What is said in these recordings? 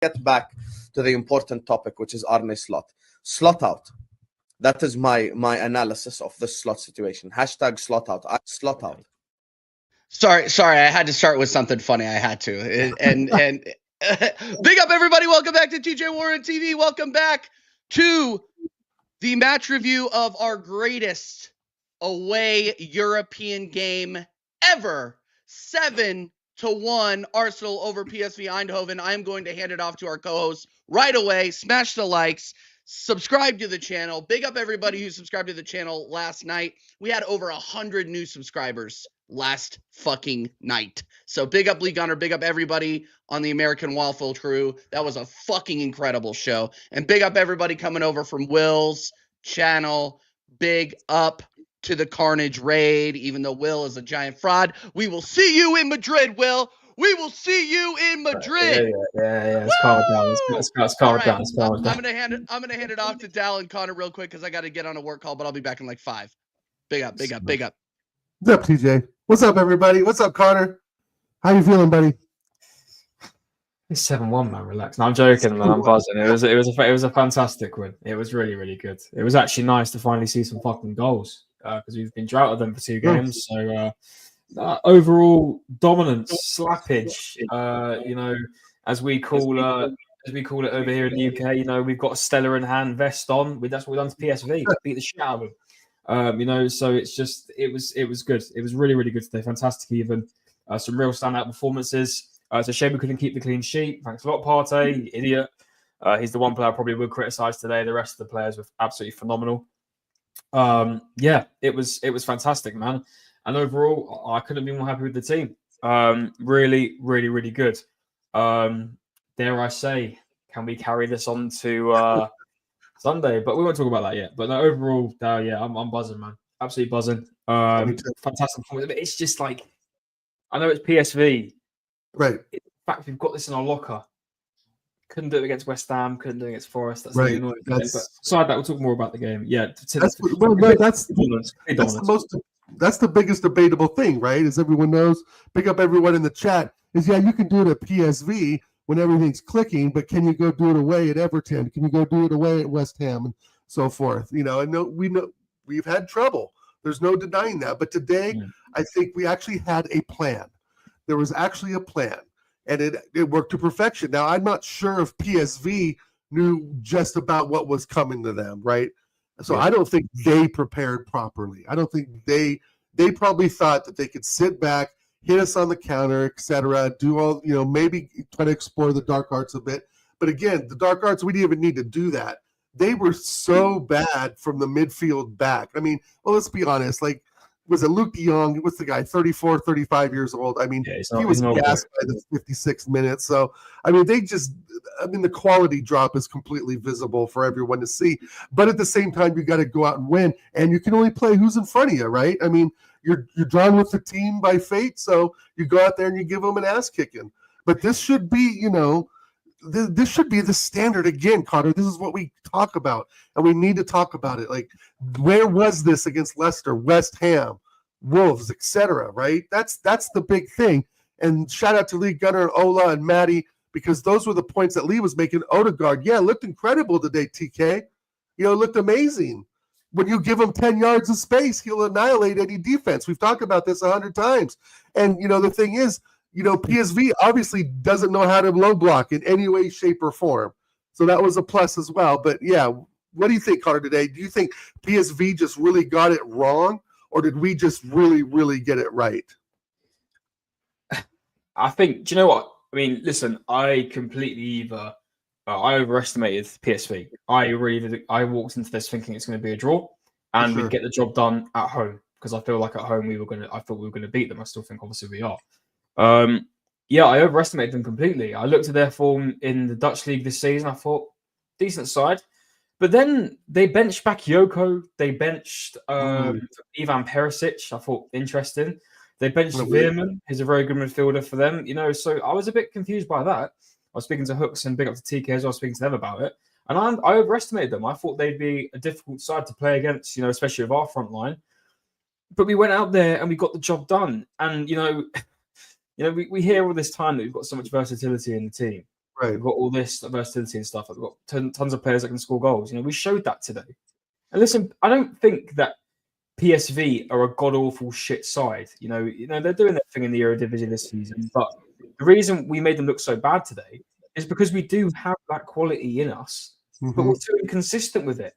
get back to the important topic, which is Arne Slot. Slot out. That is my analysis of this Slot situation. Hashtag slot out. Slot out. Sorry, I had to start with something funny. I had to. And big up, everybody. Welcome back to TJ Warren TV. Welcome back to the match review of our greatest away European game ever. 7-1 Arsenal over PSV Eindhoven. I'm going to hand it off to our co-host right away. Smash the likes. Subscribe to the channel. Big up everybody who subscribed to the channel last night. We had over 100 new subscribers last fucking night. So big up Lee Gunner, big up everybody on the American Waffle crew. That was a fucking incredible show. And big up everybody coming over from Will's channel. Big up to the Carnage Raid, even though Will is a giant fraud. We will see you in Madrid, Will. We will see you in Madrid. Yeah. Let's calm it down. I'm gonna hand it off to Dal and Connor real quick because I got to get on a work call, but I'll be back in like 5. Big up. What's up, TJ? What's up, everybody? What's up, Connor? How you feeling, buddy? It's 7-1, man. Relax. No, I'm joking, man. I'm buzzing. It was a fantastic win. It was really, really good. It was actually nice to finally see some fucking goals because we've been drought of them for 2 games. So overall dominance, slappage. As we call it over here in the UK. We've got a Stella in hand vest on. That's what we've done to PSV. Beat the shit out of them. So it was good. It was really, really good today. Fantastic, even some real standout performances. It's a shame we couldn't keep the clean sheet. Thanks a lot, Partey, you idiot. He's the one player I probably would criticise today. The rest of the players were absolutely phenomenal. It was fantastic, man. And overall, I couldn't be more happy with the team. Really, really, really good. Dare I say, can we carry this on to Sunday? But we won't talk about that yet. But no, overall, I'm buzzing, man. Absolutely buzzing. Fantastic performance. It's just like, I know it's PSV. Right. In fact, we've got this in our locker. Couldn't do it against West Ham. Couldn't do it against Forest. That's right. The annoying thing. But aside that, we'll talk more about the game. Yeah, that's the biggest debatable thing, right? As everyone knows, pick up everyone in the chat. Is you can do it at PSV when everything's clicking, but can you go do it away at Everton? Can you go do it away at West Ham and so forth? We know we've had trouble. There's no denying that. But today, I think we actually had a plan. There was actually a plan, and it worked to perfection. Now, I'm not sure if PSV knew just about what was coming to them, right? So I don't think they prepared properly. I don't think they probably thought that they could sit back, hit us on the counter, etc., do all, maybe try to explore the dark arts a bit. But again, the dark arts, we didn't even need to do that. They were so bad from the midfield back. I mean, well, let's be honest, was it Luke de Jong? What's the guy, 34, 35 years old? I mean, he was gassed by the 56 minutes. So, the quality drop is completely visible for everyone to see. But at the same time, you got to go out and win. And you can only play who's in front of you, right? I mean, you're drawn with the team by fate. So you go out there and you give them an ass kicking. But this should be, this should be the standard again, Carter. This is what we talk about, and we need to talk about it. Like, where was this against Leicester, West Ham, Wolves, etc.? Right? That's the big thing. And shout out to Lee Gunner and Ola and Maddie, because those were the points that Lee was making. Odegaard, looked incredible today. TK, looked amazing. When you give him 10 yards of space, he'll annihilate any defense. We've talked about this 100 times. And the thing is, PSV obviously doesn't know how to low block in any way, shape, or form. So that was a plus as well. But what do you think, Carter, today? Do you think PSV just really got it wrong, or did we just really, really get it right? I think, do you know what? I mean, listen, I completely I overestimated PSV. I walked into this thinking it's going to be a draw and we'd get the job done at home, because I feel like at home I thought we were going to beat them. I still think obviously we are. I overestimated them completely. I looked at their form in the Dutch league this season. I thought, decent side. But then they benched Bakayoko. They benched Ivan Perisic. I thought, interesting. They benched Veerman, who's a very good midfielder for them. So I was a bit confused by that. I was speaking to Hooks and big up to TK as well. I was speaking to them about it. And I overestimated them. I thought they'd be a difficult side to play against, especially with our front line. But we went out there and we got the job done. And, we hear all this time that we've got so much versatility in the team. Right. We've got all this versatility and stuff. We've got tons of players that can score goals. You know, we showed that today. And listen, I don't think that PSV are a god-awful shit side. You know, they're doing their thing in the Eredivisie this season. But the reason we made them look so bad today is because we do have that quality in us, but we're too inconsistent with it.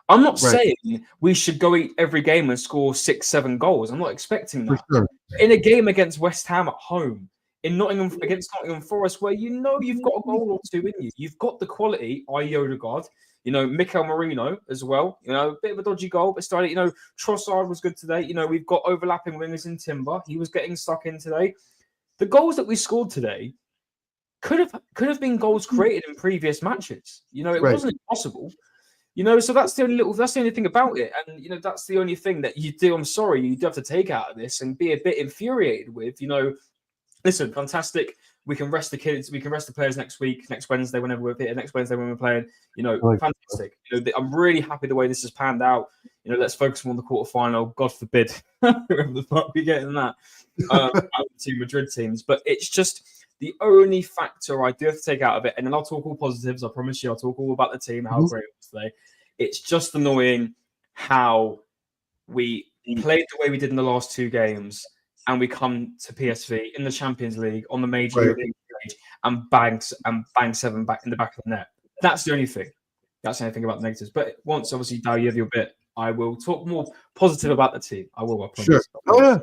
I'm not saying we should go every game and score 6-7 goals. I'm not expecting that. Sure. In a game against West Ham at home, against Nottingham Forest, where you know you've got a goal or two in you, you've got the quality, i.e. Odegaard, you know, Mikel Merino as well, you know, a bit of a dodgy goal, but started, you know, Trossard was good today. You know, we've got overlapping wingers in Timber. He was getting stuck in today. The goals that we scored today could have been goals created in previous matches. You know, it wasn't impossible. You know, so that's the only thing about it. And, you know, that's the only thing that you do. I'm sorry, you do have to take out of this and be a bit infuriated with. You know, listen, fantastic. We can rest the kids. We can rest the players next Wednesday, whenever we're here, next Wednesday when we're playing. You know, fantastic. You know, I'm really happy the way this has panned out. You know, let's focus on the quarterfinal. God forbid, whoever the fuck we get in that, out of the two Madrid teams. But it's just the only factor I do have to take out of it. And then I'll talk all positives. I promise you, I'll talk all about the team, how great it was today. It's just annoying how we played the way we did in the last two games, and we come to PSV in the Champions League on the major European stage and bang 7 back in the back of the net. That's the only thing. That's the only thing about the negatives. But once, obviously, Dow, you have your bit, I will talk more positive about the team. I will, I promise. Sure. Oh, yeah.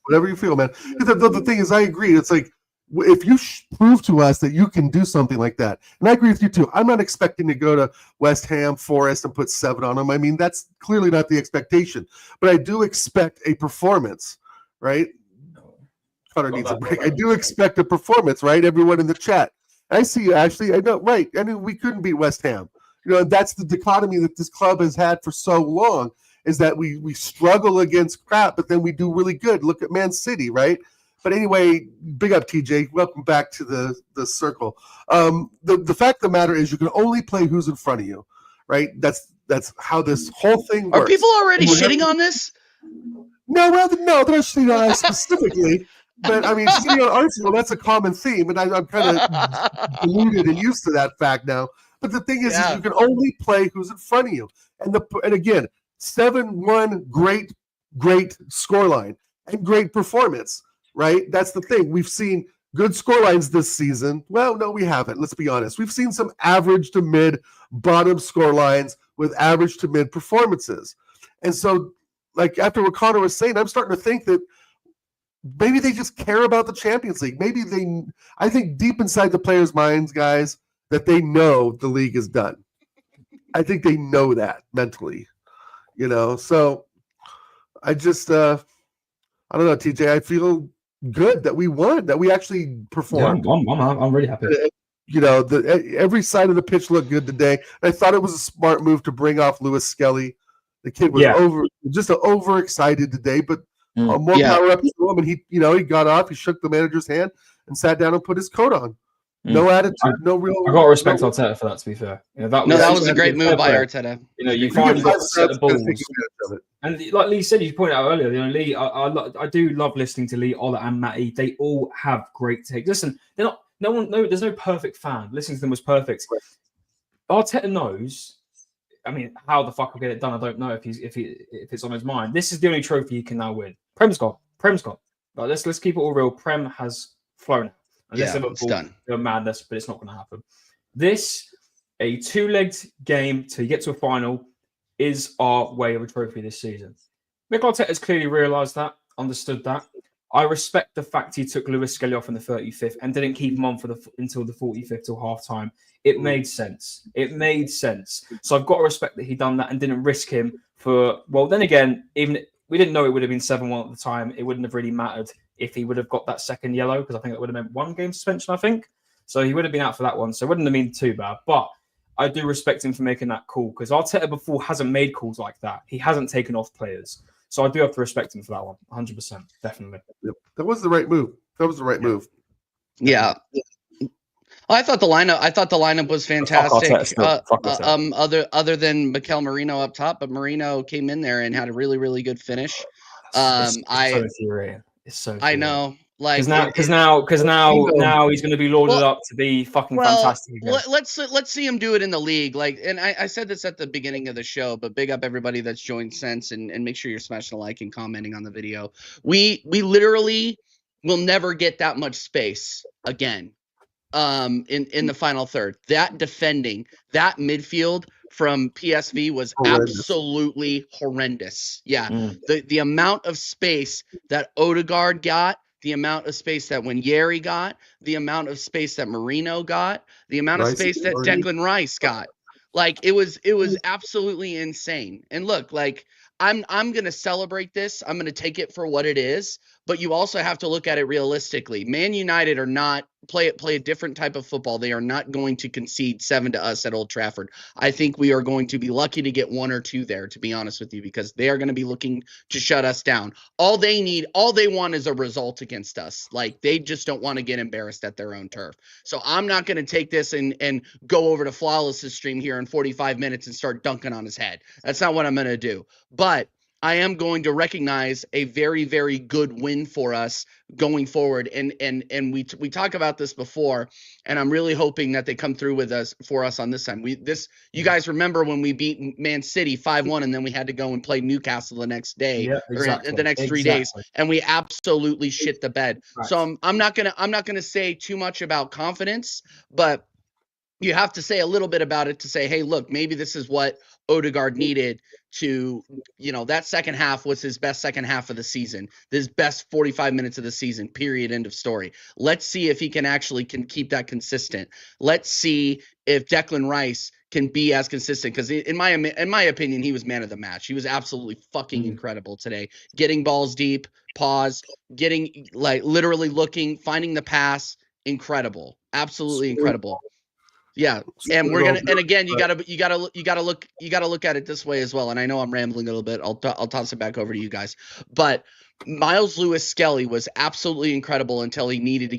Whatever you feel, man. The thing is, I agree. It's like, if you prove to us that you can do something like that, and I agree with you too, I'm not expecting to go to West Ham, Forest, and put 7 on them. I mean, that's clearly not the expectation. But I do expect a performance, right? Connor needs a break. I do expect a performance, right? Everyone in the chat. I see you, Ashley. I know, right? I mean, we couldn't beat West Ham. You know, that's the dichotomy that this club has had for so long, is that we struggle against crap, but then we do really good. Look at Man City, right? But anyway, big up, TJ. Welcome back to the circle. The fact of the matter is, you can only play who's in front of you, right? That's how this whole thing works. Are people already shitting on this? No, they're not shitting on us specifically. But I mean, shitting on Arsenal, that's a common theme, and I'm kind of deluded and used to that fact now. But the thing is you can only play who's in front of you. And again, 7-1, great scoreline and great performance. Right? That's the thing. We've seen good scorelines this season. Well, no, we haven't. Let's be honest. We've seen some average to mid bottom scorelines with average to mid performances. And so, like, after what Connor was saying, I'm starting to think that maybe they just care about the Champions League. I think deep inside the players' minds, guys, that they know the league is done. I think they know that mentally, you know? So I just, I don't know, TJ, I feel good that we won, that we actually performed. Yeah, I'm really happy. You know, every side of the pitch looked good today. I thought it was a smart move to bring off Lewis Skelly. The kid was overexcited today, but more power up to him. And he got off, he shook the manager's hand and sat down and put his coat on. No attitude, no real. I got to respect Arteta for that. To be fair, that was a great move by Arteta. You know, you finally got to set the balls. And like Lee said, you pointed out earlier, you know, Lee, I do love listening to Lee, Ola, and Matty. They all have great takes. Listen, they're not. There's no perfect fan. Listening to them was perfect. Arteta knows. I mean, how the fuck I'll get it done, I don't know if it's on his mind. This is the only trophy he can now win. Prem's gone. But let's keep it all real. Prem has flown. It's done. Madness, but it's not going to happen. This, a 2-legged game to get to a final, is our way of a trophy this season. Mikel Arteta has clearly realised that, understood that. I respect the fact he took Lewis Skelly off in the 35th and didn't keep him on until the 45th till half time. It made sense. So I've got to respect that he done that and didn't risk him for. Well, then again, even we didn't know it would have been 7-1 at the time. It wouldn't have really mattered if he would have got that second yellow, because I think it would have meant 1 game suspension, I think. So he would have been out for that one. So it wouldn't have been too bad. But I do respect him for making that call, because Arteta before hasn't made calls like that. He hasn't taken off players. So I do have to respect him for that one. 100%. Definitely. Yep. That was the right move. Move. Yeah. I thought the lineup was fantastic. Other than Mikel Merino up top, but Merino came in there and had a really, really good finish. It's so infuriating. I know. Like Because now he's going to be lauded up to be fucking fantastic again. Let's see him do it in the league. Like, and I said this at the beginning of the show, but big up everybody that's joined since, and make sure you're smashing a like and commenting on the video. We literally will never get that much space again. In the final third, that defending, that midfield from PSV was absolutely horrendous. Yeah, the amount of space that Odegaard got, the amount of space that Wanyeri got, the amount of space that Marino got, the amount of space that Declan Rice got, like it was absolutely insane. And look, like I'm gonna celebrate this. I'm gonna take it for what it is. But you also have to look at it realistically. Man United are not play a different type of football. They are not going to concede 7 to us at Old Trafford. I think we are going to be lucky to get 1 or 2 there, to be honest with you, because they are going to be looking to shut us down. All they want is a result against us. Like, they just don't want to get embarrassed at their own turf. So I'm not going to take this and go over to Flawless's stream here in 45 minutes and start dunking on his head. That's not what I'm going to do. But I am going to recognize a very, very good win for us going forward. And we talk about this before, and I'm really hoping that they come through with us for us on this time. You guys remember when we beat Man City 5-1, and then we had to go and play Newcastle the next day, or the next 3 days, and we absolutely shit the bed. Right. So I'm not gonna say too much about confidence, but you have to say a little bit about it to say, hey, look, maybe this is what Odegaard needed to, that second half was his best second half of the season, his best 45 minutes of the season, period, end of story. Let's see if he can keep that consistent. Let's see if Declan Rice can be as consistent, because in my opinion, he was man of the match. He was absolutely fucking incredible today. Getting balls deep, pause, getting, like, literally looking, finding the pass, incredible. Absolutely incredible. Yeah, and again, you gotta look at it this way as well. And I know I'm rambling a little bit. I'll toss it back over to you guys. But Miles Lewis-Skelly was absolutely incredible until he needed to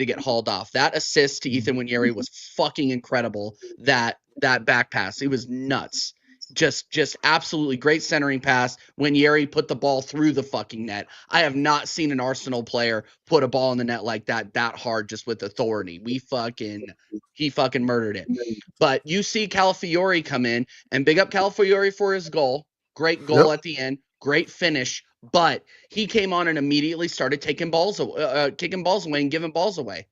get hauled off. That assist to Ethan Wanyeri was fucking incredible. That back pass, it was nuts. Just absolutely great centering pass when Yeri put the ball through the fucking net. I have not seen an Arsenal player put a ball in the net like that hard, just with authority. He fucking murdered it. But you see Calafiori come in, and big up Calafiori for his goal. Great goal at the end. Great finish. But he came on and immediately started kicking balls away and giving balls away.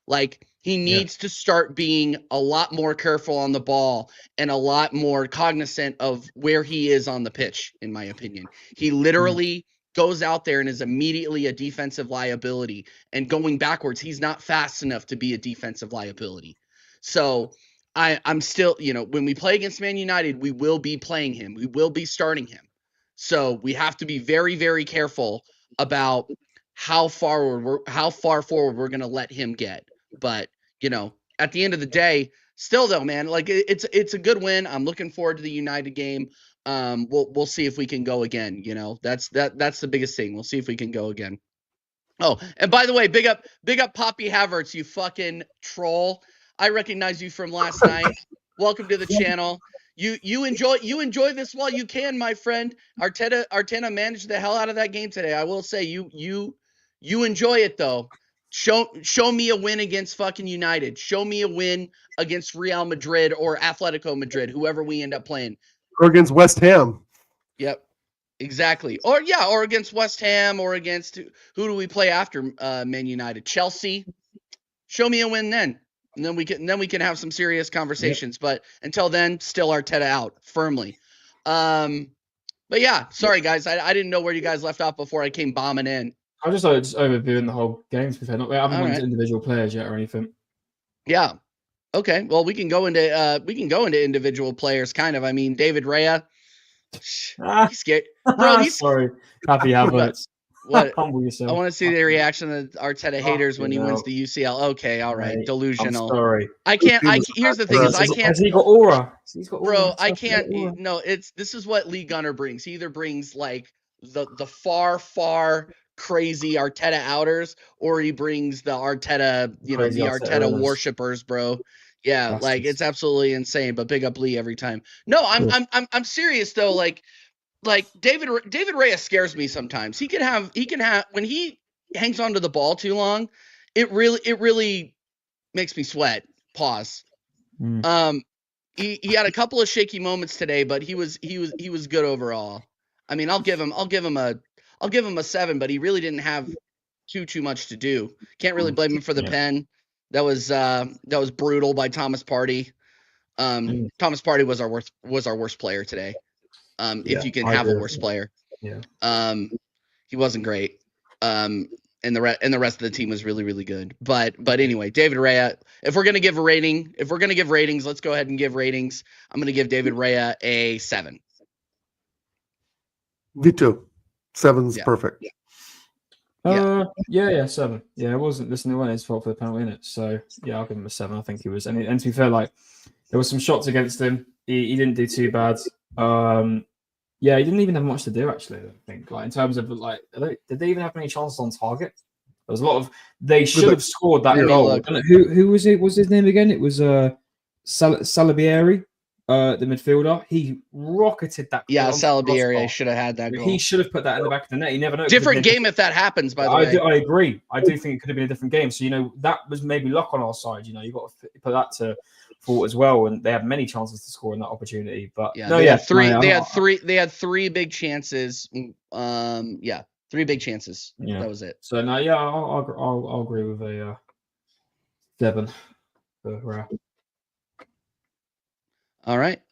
Like, he needs to start being a lot more careful on the ball and a lot more cognizant of where he is on the pitch, in my opinion. He literally goes out there and is immediately a defensive liability. And going backwards, he's not fast enough to be a defensive liability. So I'm still, when we play against Man United, we will be playing him. We will be starting him. So we have to be very, very careful about how far forward we're going to let him get. But, at the end of the day, still though, man, like, it's a good win. I'm looking forward to the United game. We'll see if we can go again. That's the biggest thing. We'll see if we can go again. Oh, and by the way, big up Poppy Havertz, you fucking troll. I recognize you from last night. Welcome to the channel. You enjoy this while you can, my friend. Arteta managed the hell out of that game today. I will say you enjoy it though. Show me a win against fucking United. Show me a win against Real Madrid or Atletico Madrid, whoever we end up playing. Or against West Ham. Yep, exactly. Or against West Ham, or against who do we play after Man United? Chelsea. Show me a win then. And then we can have some serious conversations. Yep. But until then, still Arteta out firmly. But yeah, sorry guys, I didn't know where you guys left off before I came bombing in. I'm just overviewing the whole game. To be fair, I haven't gone to individual players yet or anything. Yeah. Okay. Well, we can go into individual players, kind of. I mean, David Raya. He's scared, bro. He's sorry. Happy Havertz. What? Humble yourself. I want to see the reaction of Arteta haters when he wins the UCL. Okay, all right, delusional. I'm sorry. I can't. Here's the thing: is I can't. Has he got aura? Bro, I can't. No, this is what Lee Gunner brings. He either brings like the far crazy Arteta outers, or he brings the Arteta, the Arteta worshippers, bro. Yeah, like it's absolutely insane. But big up Lee every time. No, I'm serious though. Like David Raya scares me sometimes. He can have when he hangs onto the ball too long, it really makes me sweat. Pause. He had a couple of shaky moments today, but he was good overall. I mean, I'll give him a 7, but he really didn't have too much to do. Can't really blame him for the pen. That was brutal by Thomas Partey. Thomas Partey was our worst player today. If you can have a worse player. Yeah. He wasn't great. And the rest of the team was really, really good. But anyway, David Raya, if we're gonna give ratings, let's go ahead and give ratings. I'm gonna give David Raya a 7. Me too. 7's perfect. Yeah, 7. Yeah, it wasn't his fault for the penalty, innit? So yeah, I'll give him a 7. I think he was, and to be fair, like there was some shots against him. He didn't do too bad. Yeah, he didn't even have much to do, actually, I don't think. Like, in terms of, like, did they even have any chances on target? There was a lot of... They should have scored that goal. Who was it? What's his name again? It was Salibieri, the midfielder. He rocketed that goal. Yeah, Salibieri should have had that goal. He should have put that in the back of the net. You never know. Different game if that happens, by the way. I agree. I do think it could have been a different game. So, that was maybe luck on our side. You've got to put that to... fault as well, and they had many chances to score in that opportunity. But they had three big chances. 3 big chances. Yeah. That was it. So I'll agree with a 7 for All right,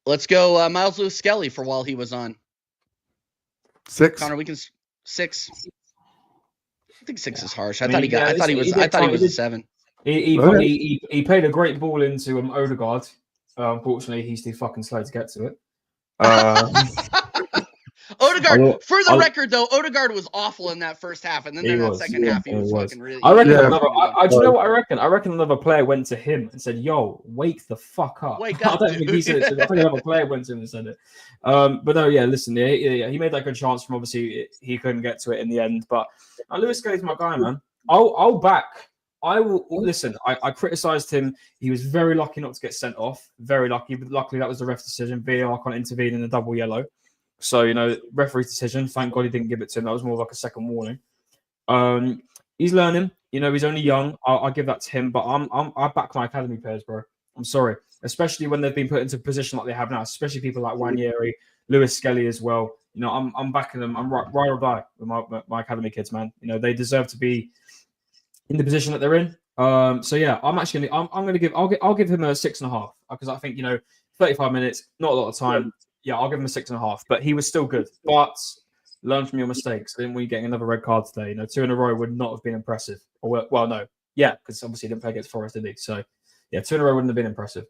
let's go. Miles Lewis Skelly for while he was on. 6. Connor, we can 6. I think 6 is harsh. I thought he was a 7. He played a great ball into Odegaard. Unfortunately, he's too fucking slow to get to it. Odegaard, for the record, though, Odegaard was awful in that first half, and then in that second half, he was fucking really. I reckon do you know what I reckon? I reckon another player went to him and said, "Yo, wake the fuck up." Wake up, I don't think he said it. I think another player went to him and said it. But no, listen, he made that good chance from obviously he couldn't get to it in the end. But Lewis Skelly's my guy, man. I'll back. I will listen. I criticised him. He was very lucky not to get sent off. Very lucky, but luckily that was the ref's decision. VAR can't intervene in a double yellow. So referee's decision. Thank God he didn't give it to him. That was more like a second warning. He's learning. He's only young. I'll give that to him. But I back my academy players, bro. I'm sorry, especially when they've been put into a position like they have now. Especially people like Wanyeri, Lewis Skelly as well. I'm backing them. I'm ride or die with my academy kids, man. They deserve to be in the position that they're in. So yeah, I'll give him a 6.5 because I think 35 minutes, not a lot of time. Yeah, I'll give him a 6.5, but he was still good. But learn from your mistakes. Then we're getting another red card today. 2 in a row would not have been impressive. Well, no, because obviously he didn't play against Forest, did he? So yeah, 2 in a row wouldn't have been impressive.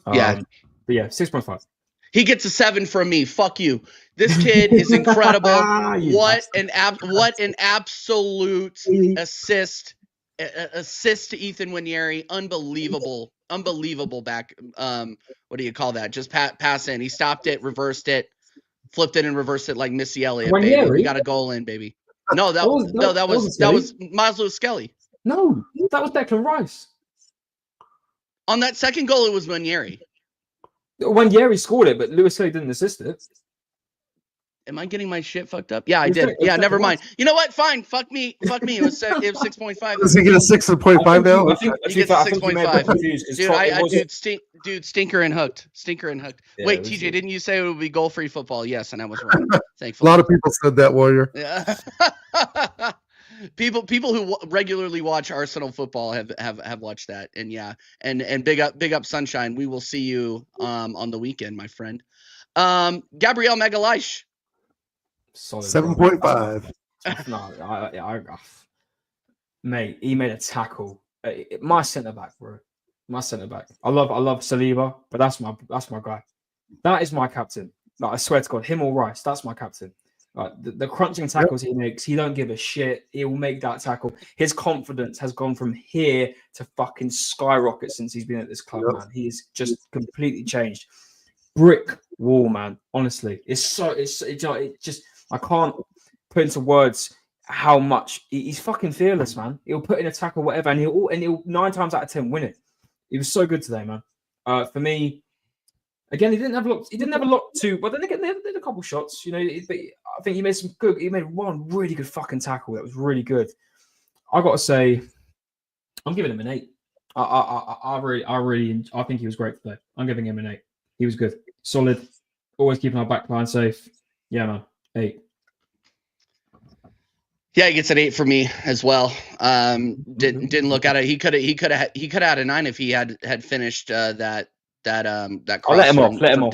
But yeah, 6.5. He gets a 7 from me. Fuck you. This kid is incredible. What an absolute assist to Ethan Wanyeri. Unbelievable back. What do you call that? Just pass in. He stopped it, reversed it, flipped it, and reversed it like Missy Elliott. Baby. We got a goal in, baby. No, that was Miles Lewis Skelly. No, that was Declan Rice. On that second goal, it was Wanyeri. Wanyeri scored it, but Lewis Skelly didn't assist it. Am I getting my shit fucked up? Yeah, I did. Yeah, never mind. You know what? Fine. Fuck me. It was 6.5. Does he get a 6.5 now? He gets a 6.5. Dude, stinker and hooked. Yeah, wait, TJ, didn't you say it would be goal-free football? Yes, and I was wrong. Thankfully. A lot of people said that, Warrior. Yeah. People who regularly watch Arsenal football have watched that, and yeah, and big up Sunshine. We will see you on the weekend, my friend. Gabriel Magalhaes. 7.5. No, mate, he made a tackle. My centre back, bro. My centre back. I love Saliba, but that's my guy. That is my captain. Like, I swear to God, him or Rice, that's my captain. Like the crunching tackles he makes, he don't give a shit. He will make that tackle. His confidence has gone from here to fucking skyrocket since he's been at this club, man. He is just completely changed. Brick wall, man. Honestly, it's just. I can't put into words how much he's fucking fearless, man. He'll put in a tackle, whatever, and he'll 9 times out of 10 win it. He was so good today, man. For me, again, he didn't have a lot to. But then again, they had a couple shots, but I think he made some good. He made one really good fucking tackle that was really good. I got to say, I'm giving him an 8. I think he was great today. I'm giving him an 8. He was good, solid, always keeping our back line safe. Yeah, man, 8. Yeah, he gets an 8 for me as well. Didn't look at it. He could have had a 9 if he had finished that cross. I'll let him off. Let him off.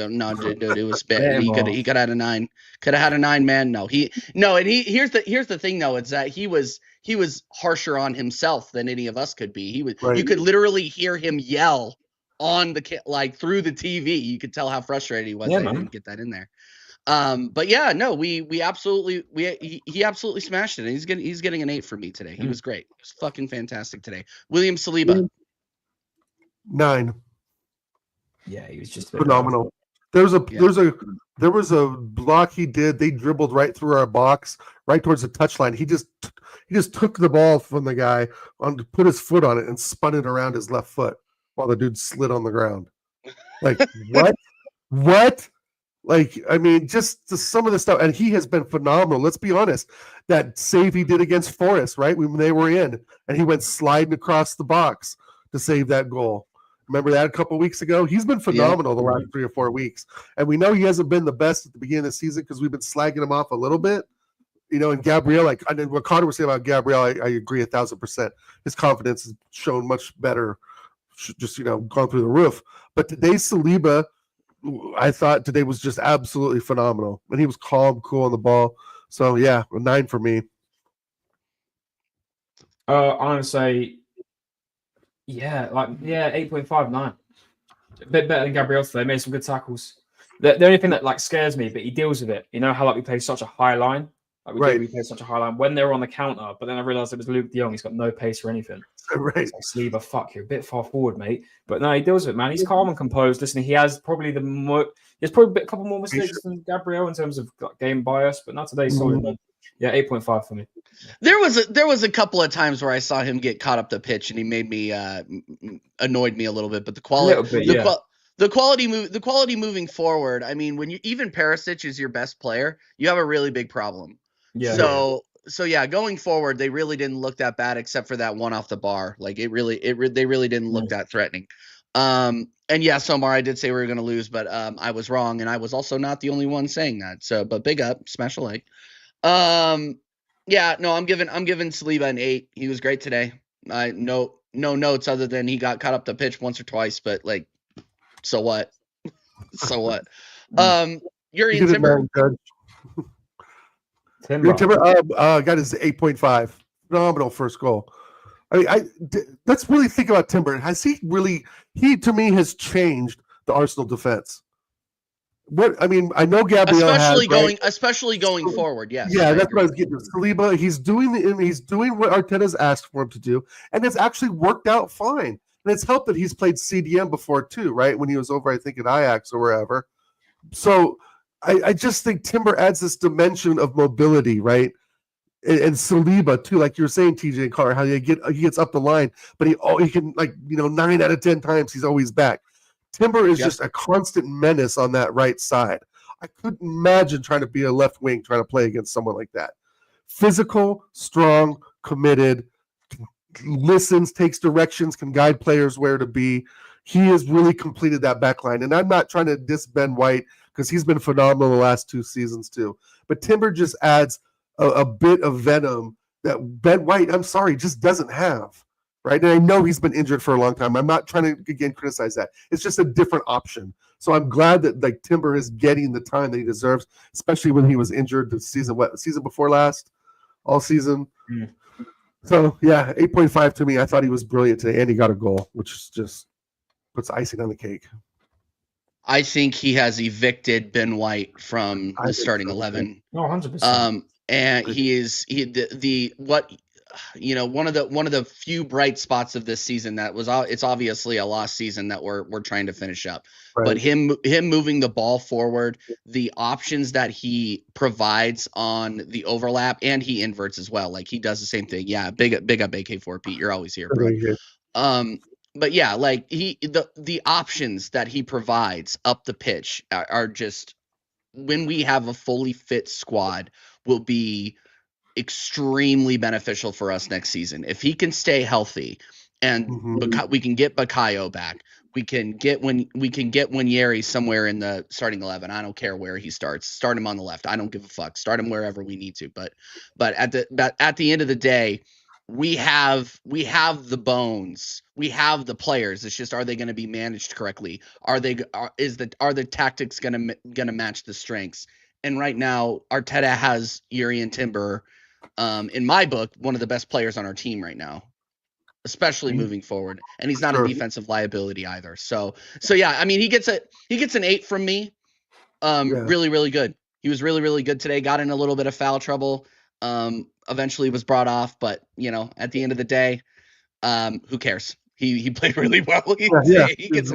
No, dude, it was bad. He could have had a 9. Could have had a 9, man. No, and here's the thing though, it's that he was harsher on himself than any of us could be. He was You could literally hear him yell on the through the TV. You could tell how frustrated he was that he didn't get that in there. But yeah, no, he absolutely smashed it. And he's getting an 8 from me today. He was great. He was fucking fantastic today. William Saliba. 9. Yeah, he was just phenomenal. There was a block he did. They dribbled right through our box, right towards the touchline. He just took the ball from the guy put his foot on it and spun it around his left foot while the dude slid on the ground. Like what? What? Like, I mean, just some of the stuff, and he has been phenomenal. Let's be honest. That save he did against Forest, right, when they were in, and he went sliding across the box to save that goal. Remember that a couple of weeks ago? He's been phenomenal the last 3 or 4 weeks, and we know he hasn't been the best at the beginning of the season because we've been slagging him off a little bit. And Gabriel, what Connor was saying about Gabriel, I agree 1,000%. His confidence has shown much better, just gone through the roof. But today's Saliba, I thought today was just absolutely phenomenal, and he was calm, cool on the ball. So yeah, a 9 for me. I'm gonna say, 8.5, 9. A bit better than Gabriel today. Made some good tackles. The only thing that scares me, but he deals with it. You know how we play such a high line. We play such a high line when they were on the counter, but then I realized it was Luke de Jong. He's got no pace or anything. Right. Saliba, fuck, you're a bit far forward, mate. But no, he deals with it, man. He's calm and composed. Listen, he has probably a couple more mistakes than Gabriel in terms of game bias, but not today. Solid, man. Yeah, 8.5 for me. There was a couple of times where I saw him get caught up the pitch, and he made me annoyed me a little bit. But the quality moving forward. I mean, when even Perisic is your best player, you have a really big problem. Yeah. So yeah, going forward, they really didn't look that bad except for that one off the bar. Like they really didn't look that threatening. And yeah, Somar, I did say we were going to lose, but I was wrong, and I was also not the only one saying that. So, but big up, smash a like. Yeah, no, I'm giving Saliba an 8. He was great today. No notes other than he got caught up the pitch once or twice, but so what? So what? Yuri and Timber. Timber got his 8.5. Phenomenal first goal. I mean, let's really think about Timber. Has he really? He to me has changed the Arsenal defense. I know Gabriel especially going forward. Yes. Yeah, that's what I was getting to. Saliba, he's doing what Arteta's asked for him to do, and it's actually worked out fine. And it's helped that he's played CDM before too, right? When he was over, I think, at Ajax or wherever. So I just think Timber adds this dimension of mobility, right? And Saliba too, like you were saying, TJ and Carr, how he gets up the line, but he can 9 out of 10 times he's always back. Timber is just a constant menace on that right side. I couldn't imagine trying to be a left wing trying to play against someone like that. Physical, strong, committed, listens, takes directions, can guide players where to be. He has really completed that back line. And I'm not trying to diss Ben White because he's been phenomenal the last 2 seasons too. But Timber just adds a bit of venom that Ben White, I'm sorry, just doesn't have. Right. And I know he's been injured for a long time. I'm not trying to again criticize that. It's just a different option. So I'm glad that Timber is getting the time that he deserves, especially when he was injured the season before last, all season. Mm. So yeah, 8.5 to me. I thought he was brilliant today, and he got a goal, which just puts icing on the cake. I think he has evicted Ben White from the starting 11. No, 100%. And one of the few bright spots of this season it's obviously a lost season that we're trying to finish up. Right. But him moving the ball forward, the options that he provides on the overlap, and he inverts as well. Like he does the same thing. Yeah, big up AK4 Pete. You're always here, bro. But yeah, like the options that he provides up the pitch are just, when we have a fully fit squad, will be extremely beneficial for us next season. If he can stay healthy and we can get Bakayo back. We can get Wanyeri somewhere in the starting 11. I don't care where he starts. Start him on the left. I don't give a fuck. Start him wherever we need to. But at the end of the day, we have the bones. We have the players. It's just, are they going to be managed correctly? Are the tactics going to match the strengths? And right now, Arteta has Yuri and Timber, in my book, one of the best players on our team right now, especially moving forward. And he's not a defensive liability either. So yeah, I mean, he gets an 8 from me. Really, really good. He was really, really good today. Got in a little bit of foul trouble. Eventually was brought off, but at the end of the day, who cares? He played really well. He gets an 8. He gets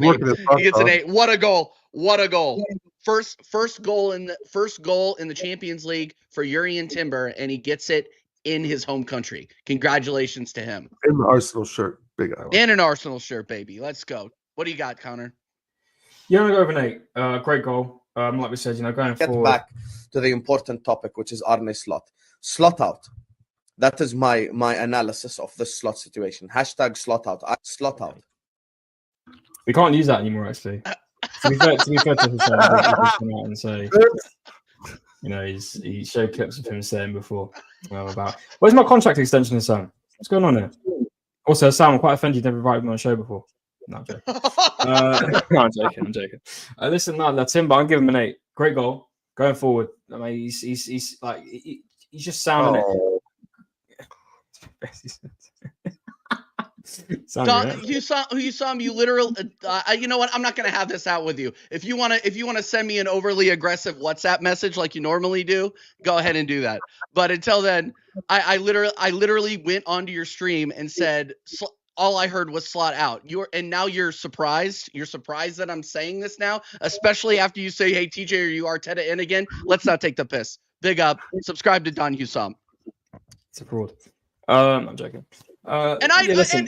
an 8. What a goal! What a goal! First goal in the Champions League for Yuri and Timber, and he gets it in his home country. Congratulations to him. In the Arsenal shirt, big island. And an Arsenal shirt, baby. Let's go. What do you got, Connor? Yeah, I'm going to go over an 8. Great goal. Like we said, going Get forward. back to the important topic, which is Arne Slot. Slot out. That is my analysis of this slot situation. Hashtag slot out. Slot out. We can't use that anymore, actually. To be fair to him, come out and say, he showed clips of him saying before about, where's my contract extension, Sam? What's going on here? Also, Sam, I'm quite offended you've never invited me on a show before. No, I'm joking. No, I'm joking. Listen, Timber, I'm giving him an 8. Great goal going forward. I mean, he's just sounding it. You saw him. You literal. You know what? I'm not gonna have this out with you. If you wanna send me an overly aggressive WhatsApp message like you normally do, go ahead and do that. But until then, I literally went onto your stream and said all I heard was slot out. Now you're surprised. You're surprised that I'm saying this now, especially after you say, "Hey TJ, are you Arteta in again?" Let's not take the piss. Big up. Subscribe to Don Husam. It's a fraud. I'm joking. Look, Husam,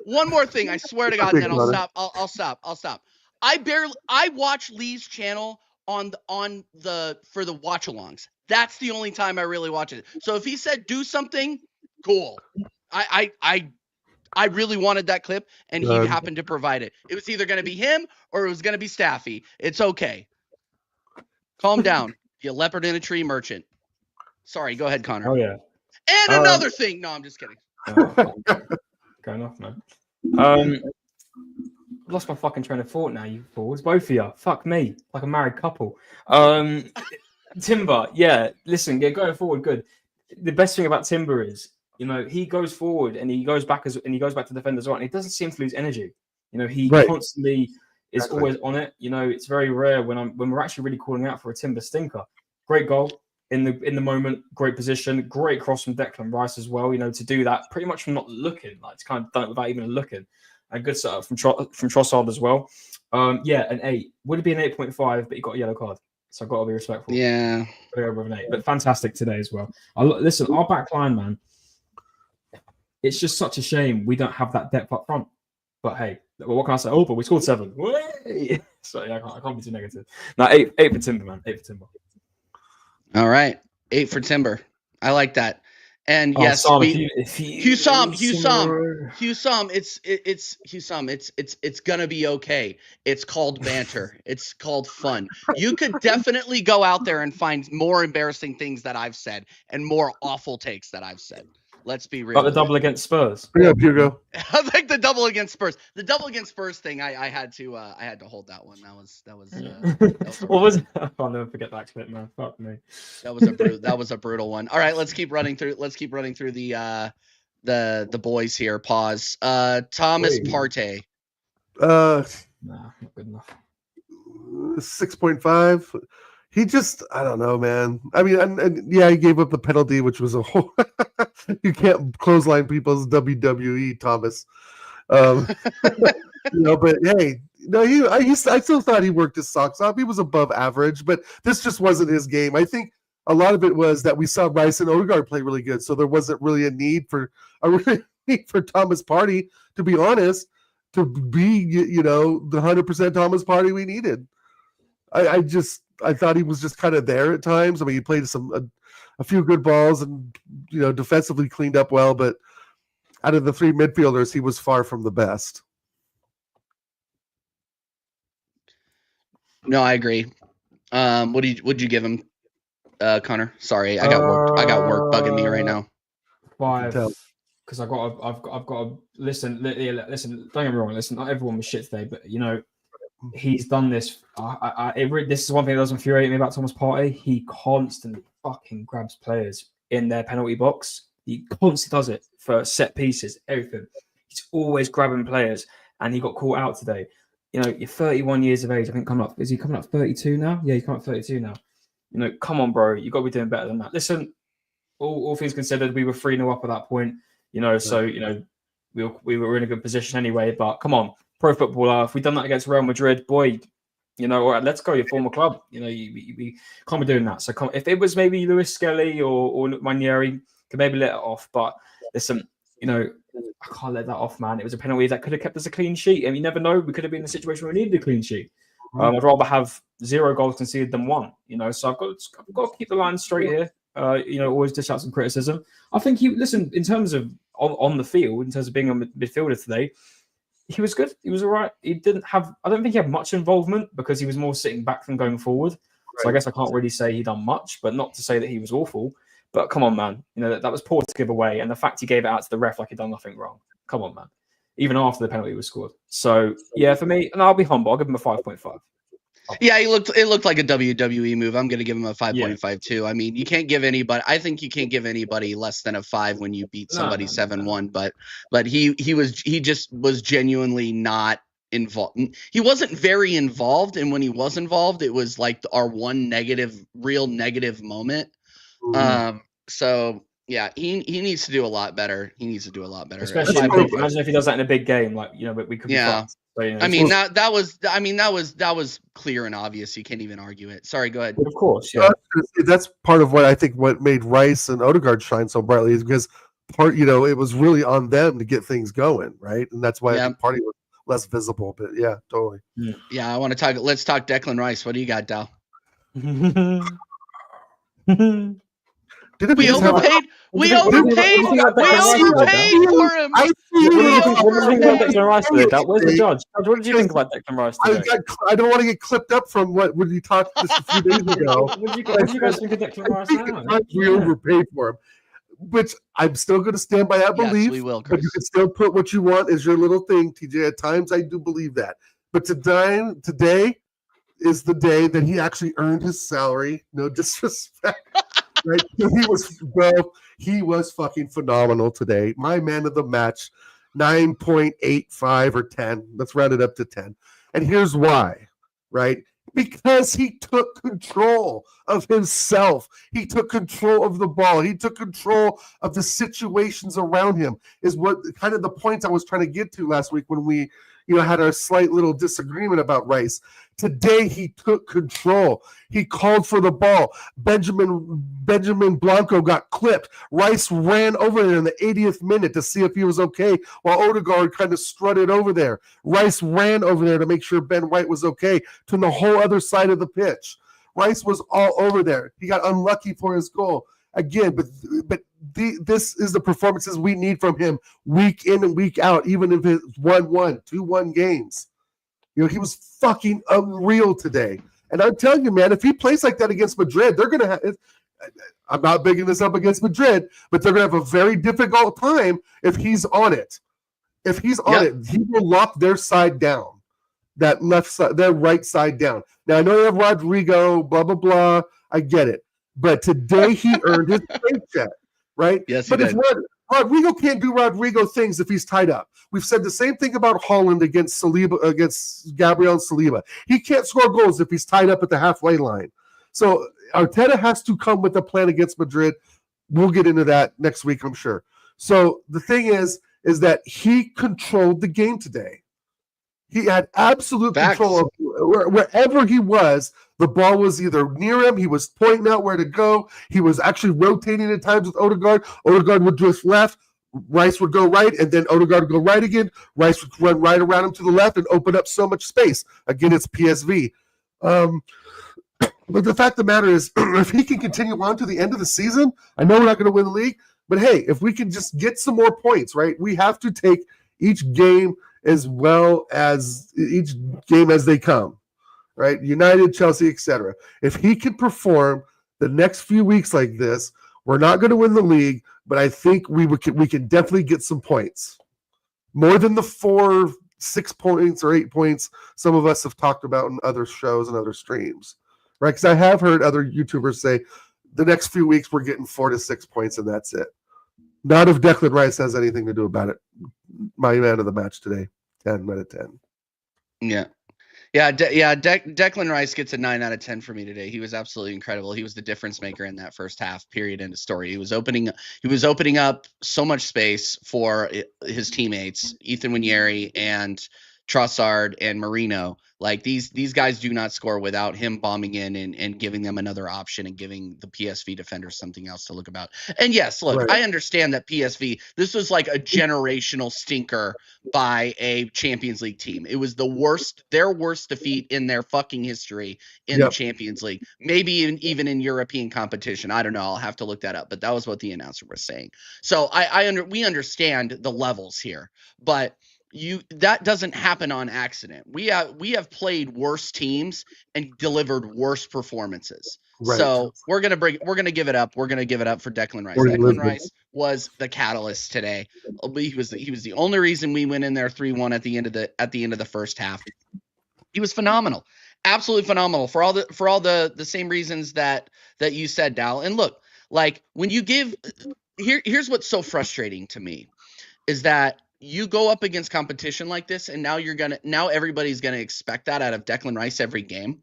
one more thing. I swear to God, and then I'll stop. I watch Lee's channel for the watch-alongs. That's the only time I really watch it. So if he said do something, cool. I really wanted that clip, and he happened to provide it. It was either going to be him or it was going to be Staffy. It's okay. Calm down, you leopard in a tree merchant. Sorry, go ahead, Connor. Oh yeah. And another thing. No, I'm just kidding. Going off, man. Lost my fucking train of thought now, you fools. Both of you. Fuck me. Like a married couple. Timber, yeah. Listen, going forward, good. The best thing about Timber is, he goes forward and he goes back to defend as well. And he doesn't seem to lose energy. He constantly is always on it. It's very rare when we're actually really calling out for a Timber stinker. Great goal. In the moment, great position, great cross from Declan Rice as well. To do that pretty much from not looking, like it's kind of done it without even looking. A good setup from Trossard as well. An 8 would it be an 8.5, but he got a yellow card, so I've got to be respectful. Yeah, go with an 8, but fantastic today as well. Listen, our back line, man. It's just such a shame we don't have that depth up front. But hey, what can I say? Oh, but we scored 7. So yeah, I can't be too negative. Now 8 for Timber, man. 8 for Timber. All right, 8 for Timber. I like that. And yes, Husam. It's gonna be okay. It's called banter. It's called fun. You could definitely go out there and find more embarrassing things that I've said and more awful takes that I've said. Let's be real. Like the double against Spurs. Yeah, Hugo. I like the double against Spurs. The double against Spurs thing. I had to hold that one. That was what was it? I'll never forget that clip, man. Fuck me. That was a brutal one. All right, let's keep running through the boys here. Pause. Thomas Partey. Nah, not good enough. 6.5. He just, I don't know, man. I mean, and yeah, he gave up the penalty, which was a whole. You can't clothesline people's WWE, Thomas. But hey, I still thought he worked his socks off. He was above average, but this just wasn't his game. I think a lot of it was that we saw Rice and Odegaard play really good, so there wasn't really a need for Thomas Partey, to be honest, to be the 100% Thomas Partey we needed. I thought he was just kind of there at times. I mean, he played a few good balls and defensively cleaned up well, but out of the three midfielders, he was far from the best. No, I agree. What'd you give him, Connor? Sorry, I got work bugging me right now. 5, because I've got to listen. Listen, don't get me wrong. Listen, not everyone was shit today, but he's done this. This is one thing that does infuriate me about Thomas Partey. He constantly fucking grabs players in their penalty box. He constantly does it for set pieces, everything. He's always grabbing players, and he got caught out today. You're 31 years of age. I think is he coming up 32 now? Yeah, he's coming up 32 now. Come on, bro. You got to be doing better than that. Listen, all things considered, we were 3-0 up at that point. So we were in a good position anyway. But come on, pro footballer. If we'd done that against Real Madrid, boy, all right, let's go. Your former club. You can't be doing that. So if it was maybe Lewis Skelly or Manieri, could maybe let it off. But listen, I can't let that off, man. It was a penalty that could have kept us a clean sheet. And you never know. We could have been in a situation where we needed a clean sheet. I'd rather have 0 goals conceded than 1. So I've got to keep the line straight here. Always dish out some criticism. I think in terms of on the field, in terms of being a midfielder today, he was good. He was all right. I don't think he had much involvement because he was more sitting back than going forward. Right. So I guess I can't really say he done much, but not to say that he was awful. But come on, man. That was poor to give away. And the fact he gave it out to the ref like he'd done nothing wrong. Come on, man. Even after the penalty was scored. So, yeah, for me, and I'll be humble. I'll give him a 5.5. Yeah, it looked like a WWE move. I'm going to give him a 5.5 too. I mean, I think you can't give anybody less than a 5 when you beat somebody 7-1, but he just was genuinely not involved. He wasn't very involved, and when he was involved, it was like our one real negative moment. So yeah, he needs to do a lot better. Especially imagine if he does that in a big game, but we could be fucked. So, that was clear and obvious. You can't even argue it. Sorry, go ahead. Of course, yeah. That's part of what made Rice and Odegaard shine so brightly is because it was really on them to get things going, right? And that's why I think Partey was less visible. But yeah, totally. Yeah, let's talk Declan Rice. What do you got, Dal? We overpaid for him. What do you think about Declan Rice today? Where's the judge? What did you think about Declan Rice today? I don't want to get clipped up from what you talked just a few days ago. What do you guys think of Declan Rice now? We overpaid for him, which I'm still going to stand by that belief. Yes, we will, Chris. But you can still put what you want as your little thing, TJ. At times, I do believe that. But today is the day that he actually earned his salary. No disrespect. Right? He was fucking phenomenal today. My man of the match, 9.85 or 10. Let's round it up to 10. And here's why, right? Because he took control of himself. He took control of the ball. He took control of the situations around him, is what kind of the points I was trying to get to last week when we had our slight little disagreement about Rice. Today he took control. He called for the ball. Benjamin Blanco got clipped. Rice ran over there in the 80th minute to see if he was okay, while Odegaard kind of strutted over there. Rice ran over there to make sure Ben White was okay, to the whole other side of the pitch. Rice was all over there. He got unlucky for his goal. Again, but this is the performances we need from him week in and week out, even if it's 1-1, 2-1 games. He was fucking unreal today. And I'm telling you, man, if he plays like that against Madrid, they're going to have – I'm not bigging this up against Madrid, but they're going to have a very difficult time if he's on it. If he's on it, he will lock their side down, that left side, their right side down. Now, I know they have Rodrigo, blah, blah, blah. I get it. But today he earned his paycheck, right? Yes, but if Rodrigo can't do Rodrigo things if he's tied up. We've said the same thing about Holland against Gabriel and Saliba. He can't score goals if he's tied up at the halfway line. So Arteta has to come with a plan against Madrid. We'll get into that next week, I'm sure. So the thing is that he controlled the game today. He had absolute control of wherever he was. The ball was either near him. He was pointing out where to go. He was actually rotating at times with Odegaard. Odegaard would drift left. Rice would go right, and then Odegaard would go right again. Rice would run right around him to the left and open up so much space. Again, it's PSV. But the fact of the matter is, if he can continue on to the end of the season, I know we're not going to win the league, but hey, if we can just get some more points, right? We have to take each game as well as each game as they come, right? United, Chelsea, etc. If he can perform the next few weeks like this, we're not going to win the league, but I think we can definitely get some points. More than the 4, 6 points or 8 points some of us have talked about in other shows and other streams, right? Because I have heard other YouTubers say the next few weeks we're getting 4 to 6 points and that's it. Not if Declan Rice has anything to do about it. My man of the match today, 10 out of 10. Yeah. Declan Rice gets a 9 out of 10 for me today. He was absolutely incredible. He was the difference maker in that first half. Period. End of story. He was opening up so much space for his teammates, Ethan Nwaneri and Trossard and Marino. Like these guys do not score without him bombing in and giving them another option and giving the PSV defenders something else to look about. And yes, look, right. I understand that PSV, this was like a generational stinker by a Champions League team. It was their worst defeat in their fucking history in the Champions League. Maybe even in European competition. I don't know. I'll have to look that up, but that was what the announcer was saying. So we understand the levels here, but that doesn't happen on accident. We have played worse teams and delivered worse performances. Right. So we're gonna give it up. We're gonna give it up for Declan Rice. Declan Rice was the catalyst today. He was the only reason we went in there 3-1 at the end of the first half. He was phenomenal, absolutely phenomenal for all the same reasons that you said, Dal. And look, like when you give here's what's so frustrating to me is that you go up against competition like this, and now everybody's gonna expect that out of Declan Rice every game.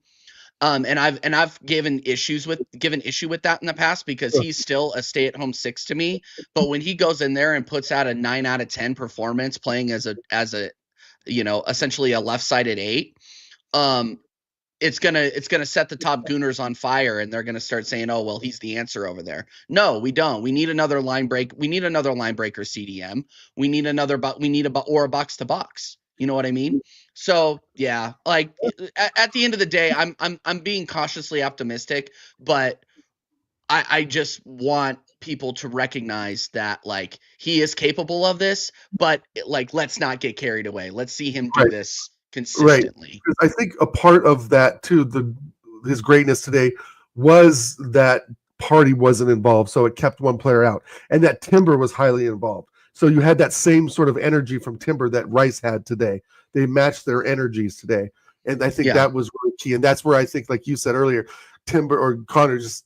And I've given issue with that in the past because he's still a stay-at-home 6 to me. But when he goes in there and puts out a 9 out of 10 performance, playing as a essentially a left-sided 8, it's gonna set the top gooners on fire, and they're gonna start saying, "Oh, well, he's the answer over there." No, we don't. We need another line break. We need another line breaker CDM. We need a box to box. You know what I mean? So yeah, like at the end of the day, I'm being cautiously optimistic, but I just want people to recognize that like he is capable of this, but like let's not get carried away. Let's see him do this consistently. Right. I think a part of that too, his greatness today was that Party wasn't involved, so it kept one player out, and that Timber was highly involved. So you had that same sort of energy from Timber that Rice had today. They matched their energies today, and I think that was really key. And that's where I think, like you said earlier, Timber or Connor just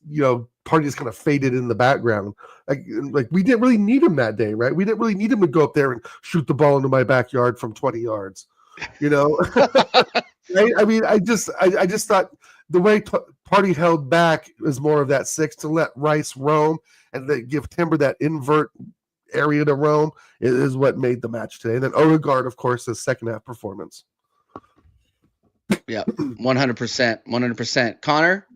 Party just kind of faded in the background. Like we didn't really need him that day, right? We didn't really need him to go up there and shoot the ball into my backyard from 20 yards. Right? I mean, I just thought the way Party held back is more of that 6 to let Rice roam and then give Timber that invert area to roam is what made the match today. And then Odegaard, of course, his second half performance. Yeah, 100%. Connor?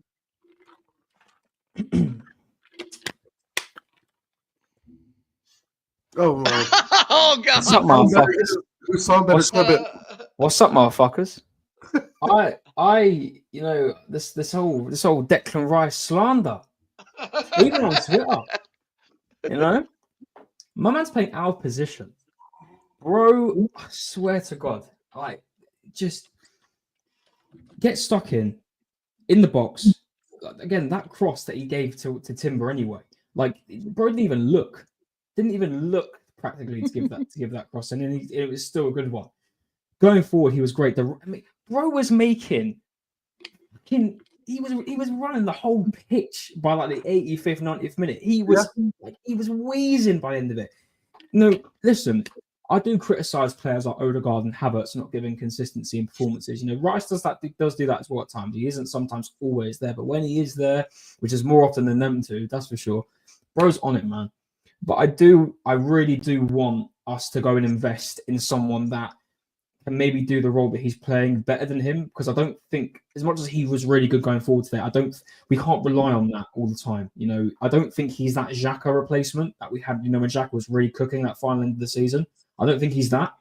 Oh God! What's up, motherfuckers? What's up, motherfuckers? This whole Declan Rice slander, even on Twitter, my man's playing our position, bro. I swear to God, like just get stuck in the box. Again, that cross that he gave to Timber anyway, like bro didn't even look practically to give that cross, and then it was still a good one. Going forward, he was great. Bro was making, he was running the whole pitch by like the 85th, 90th minute. He was wheezing by the end of it. No, listen, I do criticize players like Odegaard and Havertz not giving consistency in performances. Rice does do that as well at times. He isn't sometimes always there, but when he is there, which is more often than them two, that's for sure. Bro's on it, man. But I really do want us to go and invest in someone that can maybe do the role that he's playing better than him, because I don't think, as much as he was really good going forward today, we can't rely on that all the time. I don't think he's that Xhaka replacement that we had, when Xhaka was really cooking that final end of the season. I don't think he's that.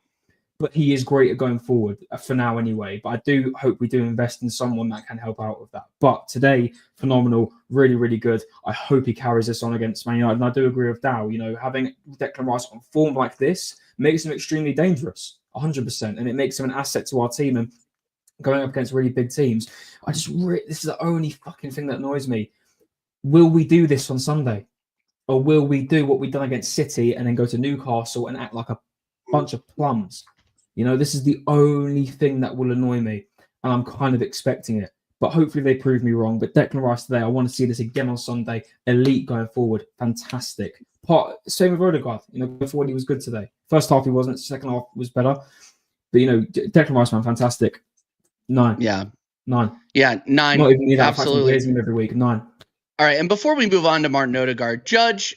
but he is great at going forward for now anyway. But I do hope we do invest in someone that can help out with that. But today, phenomenal, really, really good. I hope he carries this on against Man United. And I do agree with Dow. You know, having Declan Rice on form like this makes him extremely dangerous, 100%. And it makes him an asset to our team. And going up against really big teams, this is the only fucking thing that annoys me. Will we do this on Sunday? Or will we do what we've done against City and then go to Newcastle and act like a bunch of plums? You know, this is the only thing that will annoy me, and I'm kind of expecting it. But hopefully they prove me wrong. But Declan Rice today, I want to see this again on Sunday. Elite going forward, fantastic. Same with Odegaard. You know, before he was good today. First half he wasn't. Second half was better. But you know, Declan Rice, man, fantastic. 9. Yeah. 9. Yeah, 9. Not even need that. Absolutely. Every week. 9. All right, and before we move on to Martin Odegaard, Judge.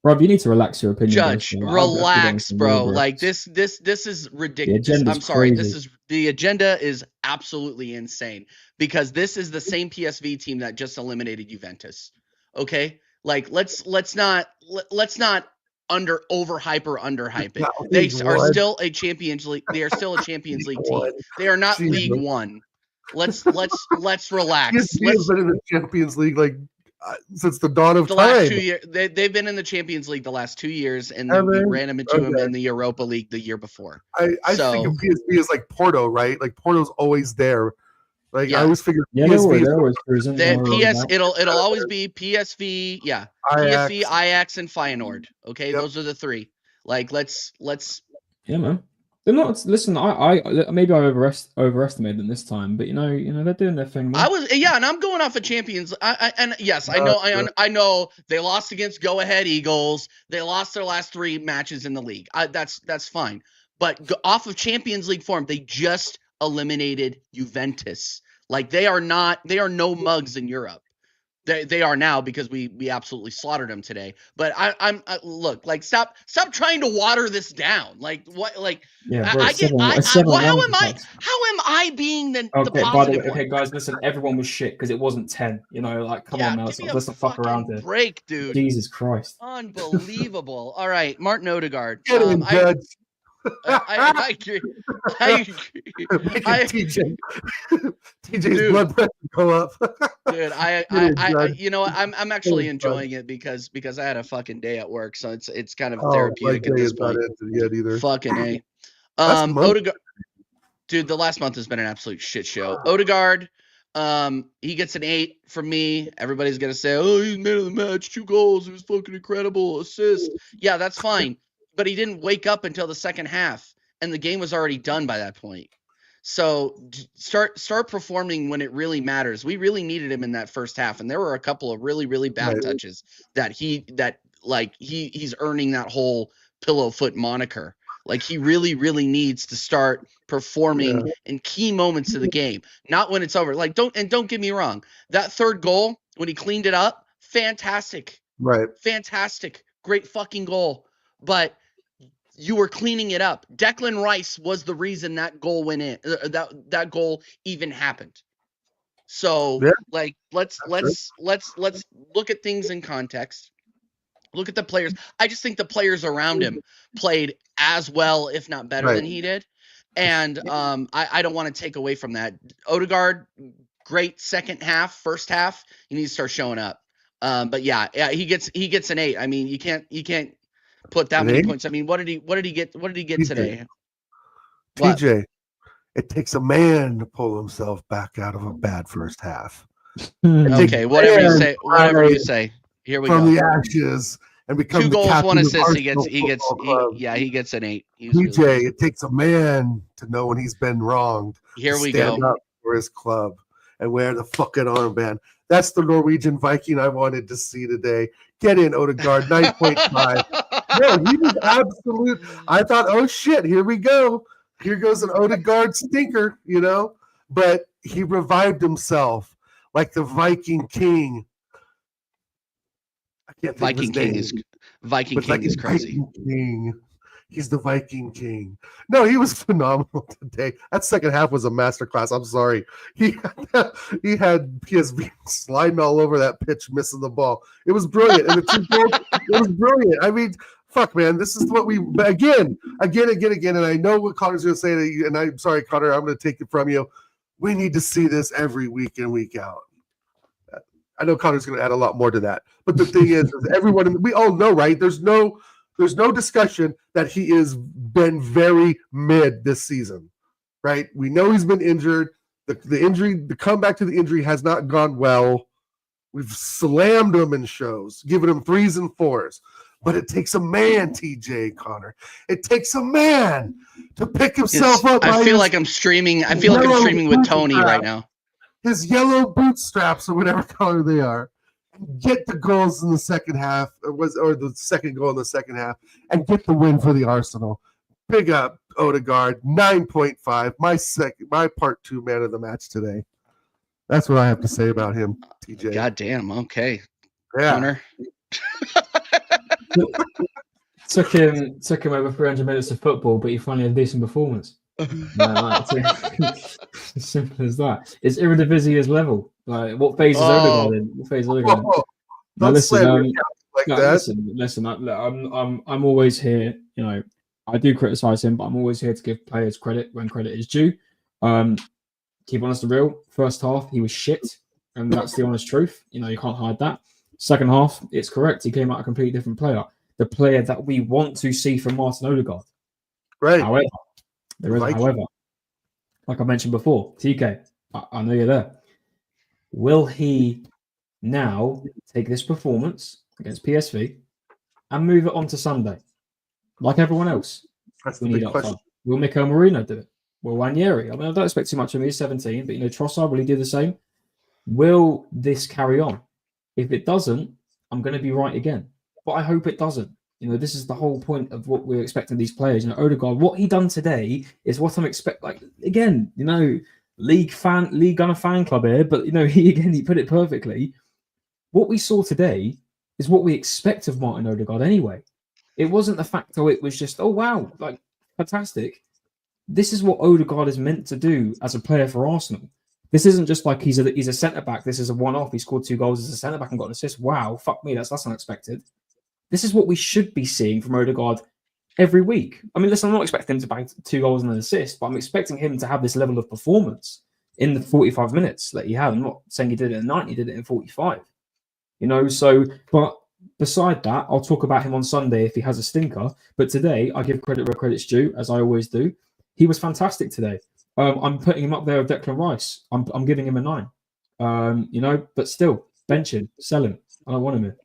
Rob, you need to relax your opinion. Judge, relax, bro. Like this is ridiculous. I'm sorry. Crazy. The agenda is absolutely insane because this is the same PSV team that just eliminated Juventus. Okay? Like let's not overhype or underhype it. They are still a Champions League. They are still a Champions League team. They are not League One. Let's relax. PSV been in the Champions League like since the dawn of the time. Last 2 years, they've been in the Champions League the last 2 years, and then we ran into them in the Europa League the year before. I think of PSV as like Porto, right? Like Porto's always there. Like I always figured PSV. It'll always be PSV, PSV, Ajax, and Feyenoord. Okay, those are the three. Like let's. Yeah, man. They're not. Listen, I maybe I overestimated them this time, but you know they're doing their thing. Man. And I'm going off of Champions. I know they lost against Go Ahead Eagles. They lost their last 3 matches in the league. That's fine, but off of Champions League form, they just eliminated Juventus. Like they are no mugs in Europe. They are now because we absolutely slaughtered them today. But I'm look, like stop trying to water this down. Like what? Like how am I being the positive by the way, one? okay, guys, listen. Everyone was shit because it wasn't 10. You know, like come on now, let's not fuck around here. Break, dude. Jesus Christ. Unbelievable. All right, Martin Odegaard. Get in, Judge. I agree. TJ's blood pressure go up. Dude, I you know what? I'm actually enjoying it because I had a fucking day at work, so it's kind of therapeutic at this point. Fucking A. Odegaard, dude, the last month has been an absolute shit show. Odegaard, he gets an 8 from me. Everybody's gonna say, oh, he's man of the match, 2 goals, it was fucking incredible, assist. Yeah, that's fine. But he didn't wake up until the second half, and the game was already done by that point. So start performing when it really matters. We really needed him in that first half, and there were a couple of really, really bad touches that he's earning that whole pillow foot moniker. Like he really, really needs to start performing in key moments of the game, not when it's over. Like don't get me wrong, that third goal when he cleaned it up, fantastic, right? Fantastic, great fucking goal, but. You were cleaning it up. Declan Rice was the reason that goal went in. That goal even happened. So, like, let's look at things in context. Look at the players. I just think the players around him played as well, if not better, than he did. And I don't want to take away from that. Odegaard, great second half. First half, he needs to start showing up. But he gets an 8. I mean, you can't put that many points. I mean, what did he get today? TJ, it takes a man to pull himself back out of a bad first half. Okay, whatever you say. Here we go. From the ashes and become 2 goals, 1 assist. He gets an 8. TJ, it takes a man to know when he's been wronged. Here we go. Stand up for his club and wear the fucking armband. That's the Norwegian Viking I wanted to see today. Get in, Odegaard, 9.5. No, he was absolute. I thought, oh shit, here we go. Here goes an Odegaard stinker, But he revived himself like the Viking King. I can't think Viking King is crazy. Viking King. He's the Viking King. No, he was phenomenal today. That second half was a masterclass. I'm sorry. He had PSV sliding all over that pitch, missing the ball. It was brilliant. And the 2 goals, it was brilliant. I mean, fuck, man, this is what we again. And I know what Connor's going to say, and I'm sorry, Connor, I'm going to take it from you. We need to see this every week in, week out. I know Connor's going to add a lot more to that, but the thing is everyone, we all know, right? There's no discussion that he has been very mid this season, right? We know he's been injured. The comeback to the injury has not gone well. We've slammed him in shows, given him 3s and 4s. But it takes a man, TJ Connor. It takes a man to pick himself up. I feel like I'm streaming. I feel like I'm streaming with Tony right now. His yellow bootstraps or whatever color they are. Get the goals in the second half, or the second goal in the second half, and get the win for the Arsenal. Big up Odegaard, 9.5. My part 2 man of the match today. That's what I have to say about him, TJ. God damn. Okay. Yeah. Connor. Took him over 300 minutes of football, but he finally had a decent performance. As simple as that. It's Eredivisie's level. Like, what phase is Odegaard in? What phase is Odegaard in? Now, listen, listen. I'm always here. You know, I do criticize him, but I'm always here to give players credit when credit is due. Keep honest and real. First half, he was shit, and that's the honest truth. You know, you can't hide that. Second half, it's correct. He came out a completely different player. The player that we want to see from Martin Odegaard. Right. However, there is a however. Like I mentioned before, TK, I know you're there. Will he now take this performance against PSV and move it on to Sunday? Like everyone else. That's the big question. Will Mikel Merino do it? Will Ranieri? I mean, I don't expect too much of him. He's 17, but, you know, Trossard, will he do the same? Will this carry on? If it doesn't, I'm going to be right again. But I hope it doesn't. You know, this is the whole point of what we're expecting these players. You know, Odegaard, what he done today is what I'm expecting. Like, again, you know, league gunner fan club here, but, you know, he put it perfectly. What we saw today is what we expect of Martin Odegaard anyway. It wasn't the fact that it was just, oh, wow, like, fantastic. This is what Odegaard is meant to do as a player for Arsenal. This isn't just like he's a centre-back. This is a one-off. He scored 2 goals as a centre-back and got an assist. Wow, fuck me, that's unexpected. This is what we should be seeing from Odegaard every week. I mean, listen, I'm not expecting him to bang 2 goals and an assist, but I'm expecting him to have this level of performance in the 45 minutes that he had. I'm not saying he did it in 90, he did it in 45. You know, so, but beside that, I'll talk about him on Sunday if he has a stinker. But today, I give credit where credit's due, as I always do. He was fantastic today. I'm putting him up there with Declan Rice. I'm giving him a 9. You know, but still, bench him, sell him. I don't want him here.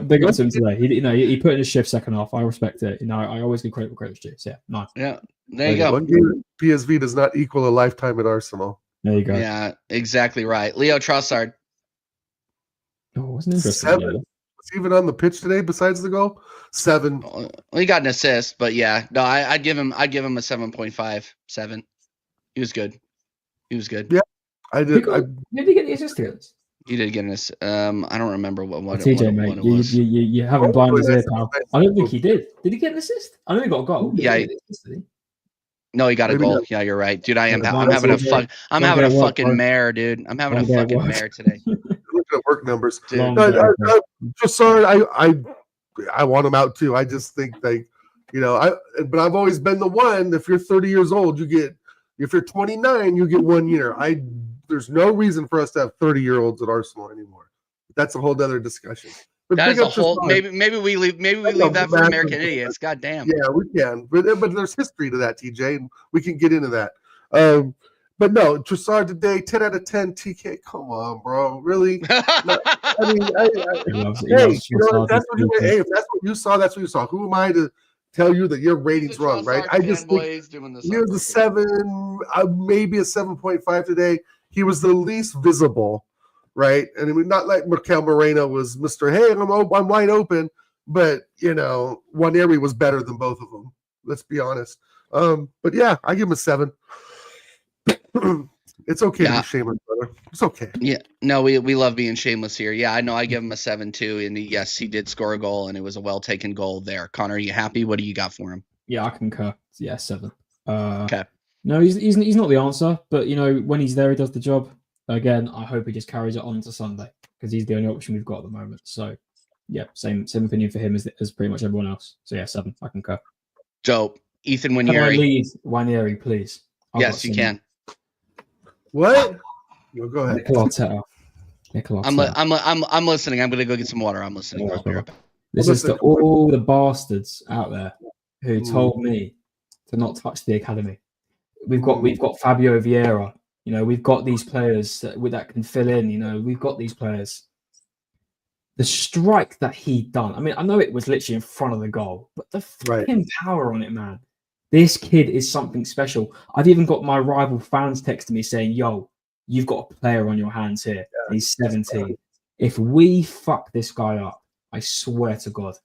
Big up to him today. He put in his shift second half. I respect it. You know, I always give credit where credit's due. So, yeah, 9. Yeah, there you go. One game at PSV does not equal a lifetime at Arsenal. There you go. Yeah, exactly right. Leo Trossard. Oh, wasn't interesting. 7. Was he even on the pitch today besides the goal? 7. Well, he got an assist, but yeah, no, I'd give him a 7.5, 7. He was good. Yeah, I did. Did he get the assist against? He did get an assist. I don't remember what TJ, mate, it was. You haven't blinded his ear, pal. I don't think he did. Did he get an assist? I know he got a goal. Yeah. No, he got a goal. Yeah, you're right, dude. I'm having a fucking mare, dude. I'm having a fucking mare today. Looking at work numbers. Trossard, I want him out too. I just think but I've always been the one. If you're 30 years old, if you're 29, you get 1 year. There's no reason for us to have 30-year-olds at Arsenal anymore. That's a whole other discussion. But that's a whole. Maybe we leave that for American idiots. God damn. Yeah, we can. But there's history to that, TJ, and we can get into that. But no, Trossard today, 10 out of 10. TK, come on, bro. Really? If that's what you saw, that's what you saw. Who am I to tell you that your rating's wrong, right? I just think he was a 7, maybe a 7.5 today. He was the least visible, right? And I mean, not like Mikel Moreno was Mr. Hey, I'm wide open, but Ranieri was better than both of them. Let's be honest. But yeah, I give him a 7. It's okay to be shameless, brother. It's okay. Yeah, no, we love being shameless here. Yeah, I know. I give him a 7 too, and yes, he did score a goal, and it was a well taken goal there. Connor, are you happy? What do you got for him? Yeah, I concur. Yeah, 7. Okay. No, he's not the answer, but when he's there, he does the job. Again, I hope he just carries it on to Sunday because he's the only option we've got at the moment. So yeah, same opinion for him as pretty much everyone else. So yeah, 7. I concur. Dope. Ethan Can I Winieri. lead Winieri, please? Yes, you can. What? No, go ahead. Mikel Arteta. I'm listening. I'm gonna go get some water. I'm listening. All right, I'll be right back. This is to all the bastards out there who told me to not touch the academy. We've got Fabio Vieira. You know, we've got these players that can fill in. You know, we've got these players. The strike that he done. I mean, I know it was literally in front of the goal, but the fucking power on it, man. This kid is something special. I've even got my rival fans texting me saying, "Yo, you've got a player on your hands here. Yeah. He's 17. If we fuck this guy up, I swear to God,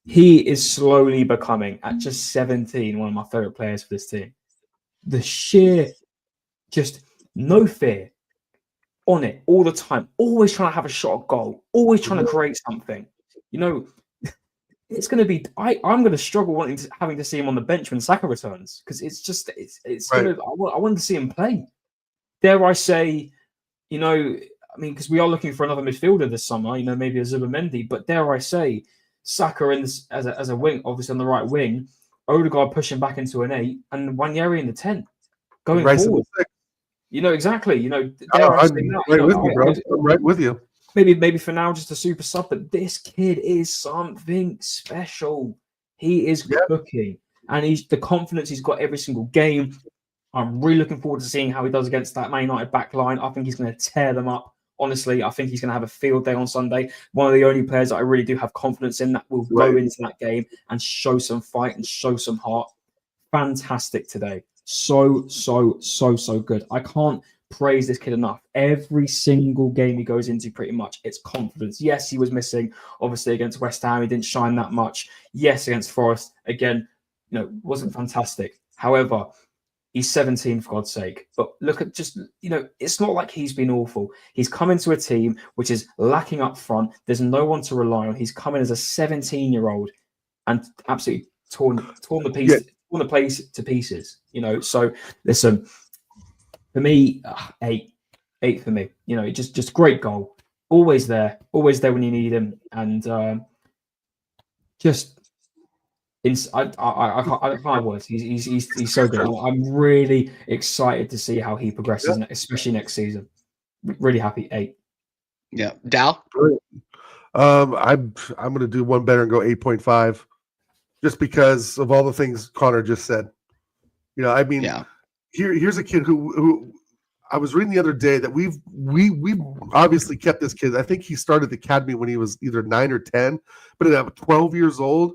he is slowly becoming, at just 17, one of my favorite players for this team. The sheer, just no fear, on it all the time, always trying to have a shot at goal, always trying to create something. You know, it's going to be. I'm going to struggle having to see him on the bench when Saka returns, because it's just it's right. Going to. I want to see him play. Dare I say, you know, I mean, because we are looking for another midfielder this summer. You know, maybe a Zubimendi, but dare I say, Saka as a wing, obviously on the right wing, Odegaard pushing back into an 8, and Wanyeri in the 10, going forward. You know, exactly. You know, I'm right with you. Maybe for now, just a super sub, but this kid is something special. He is cooking, and the confidence he's got every single game. I'm really looking forward to seeing how he does against that Man United back line. I think he's going to tear them up. Honestly, I think he's going to have a field day on Sunday. One of the only players that I really do have confidence in that will go into that game and show some fight and show some heart. Fantastic today. So good. I can't praise this kid enough. Every single game he goes into, pretty much, it's confidence. Yes, he was missing, obviously, against West Ham. He didn't shine that much. Yes, against Forest, again, you know, wasn't fantastic. However, he's 17, for God's sake. But look at just, you know, it's not like he's been awful. He's come into a team which is lacking up front. There's no one to rely on. He's come in as a 17-year-old and absolutely torn the piece. Yeah. On the place to pieces, you know. So listen, for me, 8 for me. You know, just great goal, always there when you need him, and I can't have words. He's so good. I'm really excited to see how he progresses, especially next season. Really happy. 8. Yeah, Dal. I'm going to do one better and go 8.5. Just because of all the things Connor just said. You know, I mean, here's a kid who I was reading the other day that we've obviously kept this kid. I think he started the academy when he was either 9 or 10, but at 12 years old,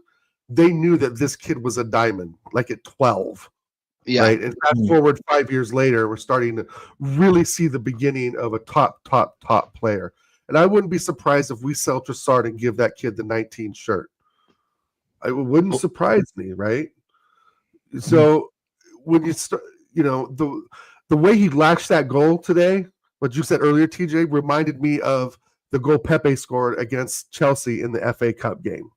they knew that this kid was a diamond, like at 12. Yeah. Right. And fast forward 5 years later, we're starting to really see the beginning of a top player. And I wouldn't be surprised if we sell Trossard and give that kid the 19 shirt. It wouldn't surprise me, right? So when you start, you know, the way he latched that goal today, what you said earlier, TJ, reminded me of the goal Pepe scored against Chelsea in the FA Cup game.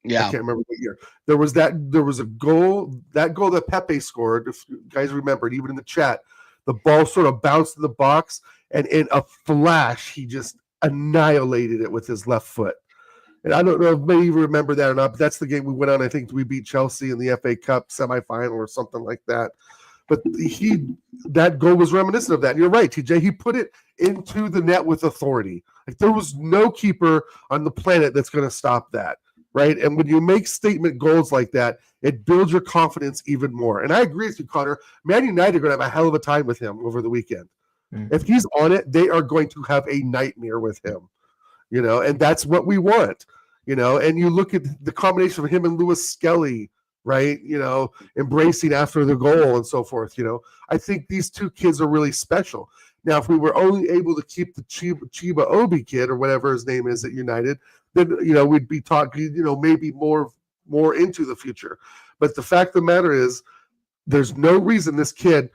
Yeah, I can't remember what year. There was a goal, that Pepe scored. If you guys remember it, even in the chat, the ball sort of bounced in the box, and in a flash, he just annihilated it with his left foot. And I don't know if many of you remember that or not, but that's the game we went on. I think we beat Chelsea in the FA Cup semifinal or something like that. But that goal was reminiscent of that. And you're right, TJ. He put it into the net with authority. Like there was no keeper on the planet that's going to stop that, right? And when you make statement goals like that, it builds your confidence even more. And I agree with you, Connor. Man United are going to have a hell of a time with him over the weekend. If he's on it, they are going to have a nightmare with him. You know, and that's what we want, you know, and you look at the combination of him and Lewis Skelly, right? You know, embracing after the goal and so forth, you know. I think these two kids are really special. Now, if we were only able to keep the Chiba Obi kid or whatever his name is at United, then, you know, we'd be talking, you know, maybe more into the future. But the fact of the matter is there's no reason this kid,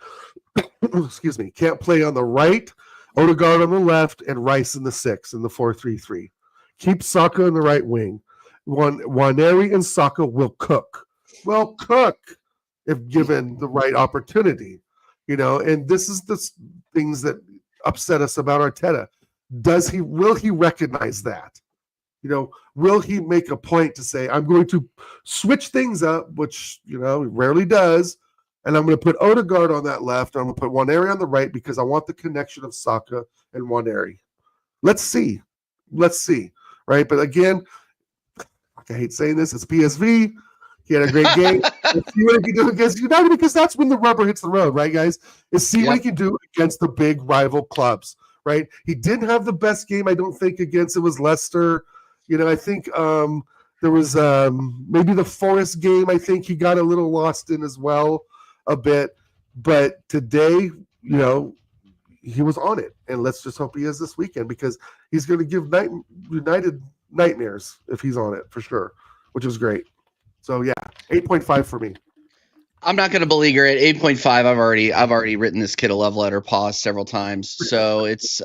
excuse me, can't play on the right, Odegaard on the left, and Rice in the 6 in the 4-3-3. Keep Saka in the right wing. Nwaneri and Saka will cook. Well, cook if given the right opportunity. You know, and this is the things that upset us about Arteta. Will he recognize that? Will he make a point to say, I'm going to switch things up, which, he rarely does, and I'm going to put Odegaard on that left, and I'm going to put Nwaneri on the right because I want the connection of Saka and Nwaneri. Let's see, right? But again, I hate saying this, it's PSV. He had a great game. Let's see what he can do against United, because that's when the rubber hits the road, right, guys? Is see what he can do against the big rival clubs, right? He didn't have the best game, I don't think, against it was Leicester. I think there was maybe the Forest game. I think he got a little lost in as well a bit. But today, he was on it. And let's just hope he is this weekend, because he's going to give United nightmares if he's on it for sure, which is great. So yeah, 8.5 for me. I'm not going to beleaguer it. 8.5. I've already written this kid a love letter pause several times, so it's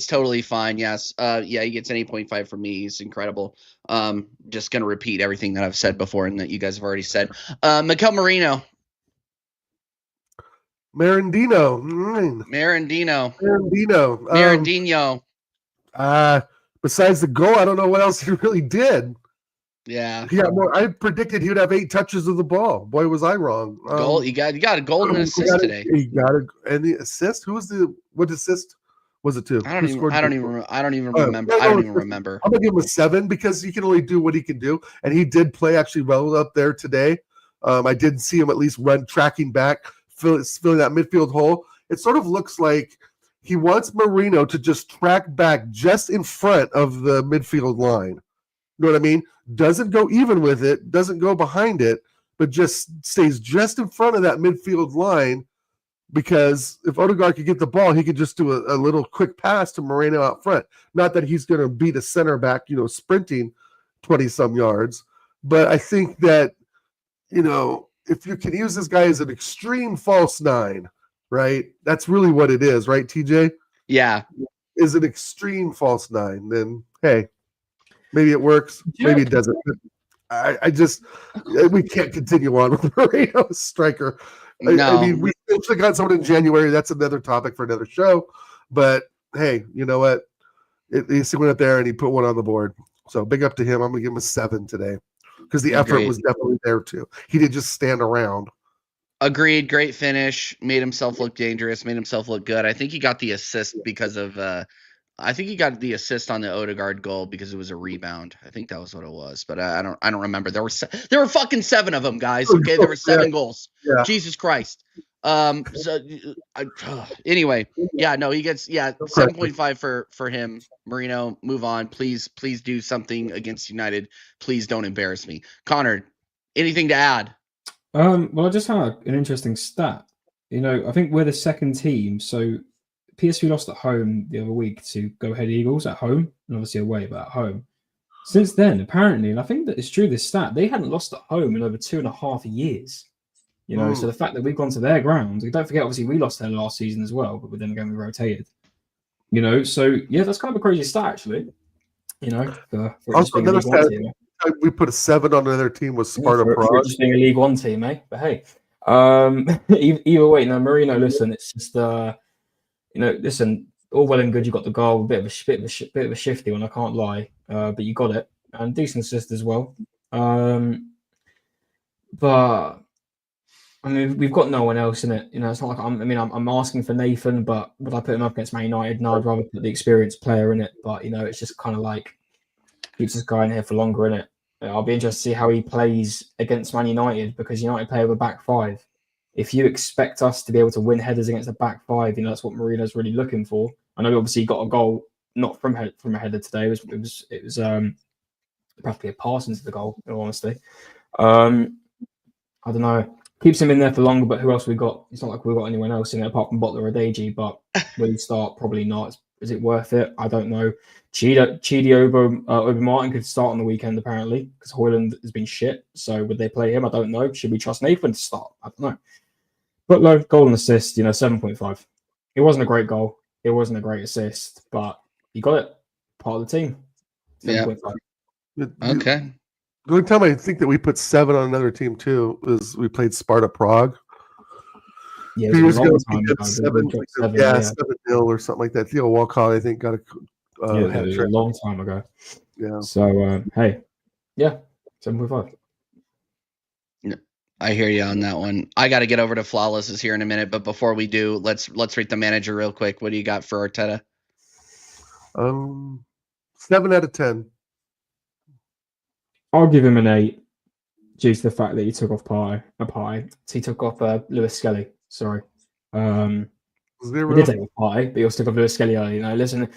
totally fine. Yes, he gets an 8.5 from me. He's incredible. Just going to repeat everything that I've said before and that you guys have already said. Mikel Merino. Marandino. Besides the goal, I don't know what else he really did. Yeah. I predicted he would have 8 touches of the ball. Boy, was I wrong. Goal. You got a golden assist today. He got the assist. What assist was it to? I don't even remember. I'm gonna give him a 7 because he can only do what he can do, and he did play actually well up there today. I did see him at least tracking back, filling that midfield hole. It sort of looks like he wants Merino to just track back just in front of the midfield line. You know what I mean? Doesn't go even with it, doesn't go behind it, but just stays just in front of that midfield line, because if Odegaard could get the ball, he could just do a little quick pass to Moreno out front. Not that he's going to be the center back, sprinting 20-some yards, but I think that, if you can use this guy as an extreme false 9, right? That's really what it is, right, TJ? Yeah. Is an extreme false 9, then, hey, maybe it works, maybe it doesn't. We can't continue on with Moreno striker. No. I mean, we should have got someone in January. That's another topic for another show. But hey, you know what? He went up there and he put one on the board. So big up to him. I'm going to give him a 7 today because the effort was definitely there too. He didn't just stand around. Agreed. Great finish. Made himself look dangerous. Made himself look good. I think he got the assist because of I think he got the assist on the Odegaard goal because it was a rebound. I think that was what it was, but I don't remember. There were fucking 7 of them, guys. Okay, there were 7 goals. Yeah. Jesus Christ. Anyway, he gets 7.5 for him. Merino, move on. Please do something against United. Please don't embarrass me. Connor, anything to add? Well, I just had an interesting stat. I think we're the second team, so PSV lost at home the other week to Go Ahead Eagles at home, and obviously away, but at home. Since then, apparently, and I think that it's true, this stat, they hadn't lost at home in over 2.5 years. So the fact that we've gone to their ground, don't forget, obviously, we lost there last season as well, but then again, we rotated. So yeah, that's kind of a crazy stat, actually. For also another stat, we put a 7 on another team was Sparta Prague. For just being a League One team, eh? But hey, either way, no, Merino, listen, it's just listen, all well and good. You got the goal, a bit of a shifty one. I can't lie, but you got it, and decent assist as well. But I mean, we've got no one else in it. It's not like I'm asking for Nathan, but would I put him up against Man United? No, I'd rather put the experienced player in it. But it's just kind of like keeps this guy in here for longer, innit? I'll be interested to see how he plays against Man United, because United play with a back 5. If you expect us to be able to win headers against a back 5, that's what Marino's really looking for. I know he obviously got a goal not from a header today. It was practically a pass into the goal, in all honesty. I don't know. Keeps him in there for longer, but who else we got? It's not like we've got anyone else in it apart from Butler or Adeji, but will he start? Probably not. Is it worth it? I don't know. Chidi Obi Martin could start on the weekend, apparently, because Højlund has been shit. So would they play him? I don't know. Should we trust Nathan to start? I don't know. But no, goal and assist, 7.5. It wasn't a great goal. It wasn't a great assist, but he got it. Part of the team. 7.5. Yeah. Okay. The only time I think that we put 7 on another team too was we played Sparta Prague. Yeah, it was a long time ago. 7-0 or something like that. Theo Walcott, I think, got Yeah, hat it was a trick. long time ago. Yeah. So hey, yeah, 7.5. I hear you on that one. I got to get over to Flawlesses here in a minute, but before we do, let's rate the manager real quick. What do you got for Arteta? 7 out of 10. I'll give him an 8 due to the fact that he took off He took off Lewis Skelly. Sorry. He 0. did take off Partey, but he also took off Lewis Skelly early. You know, listen.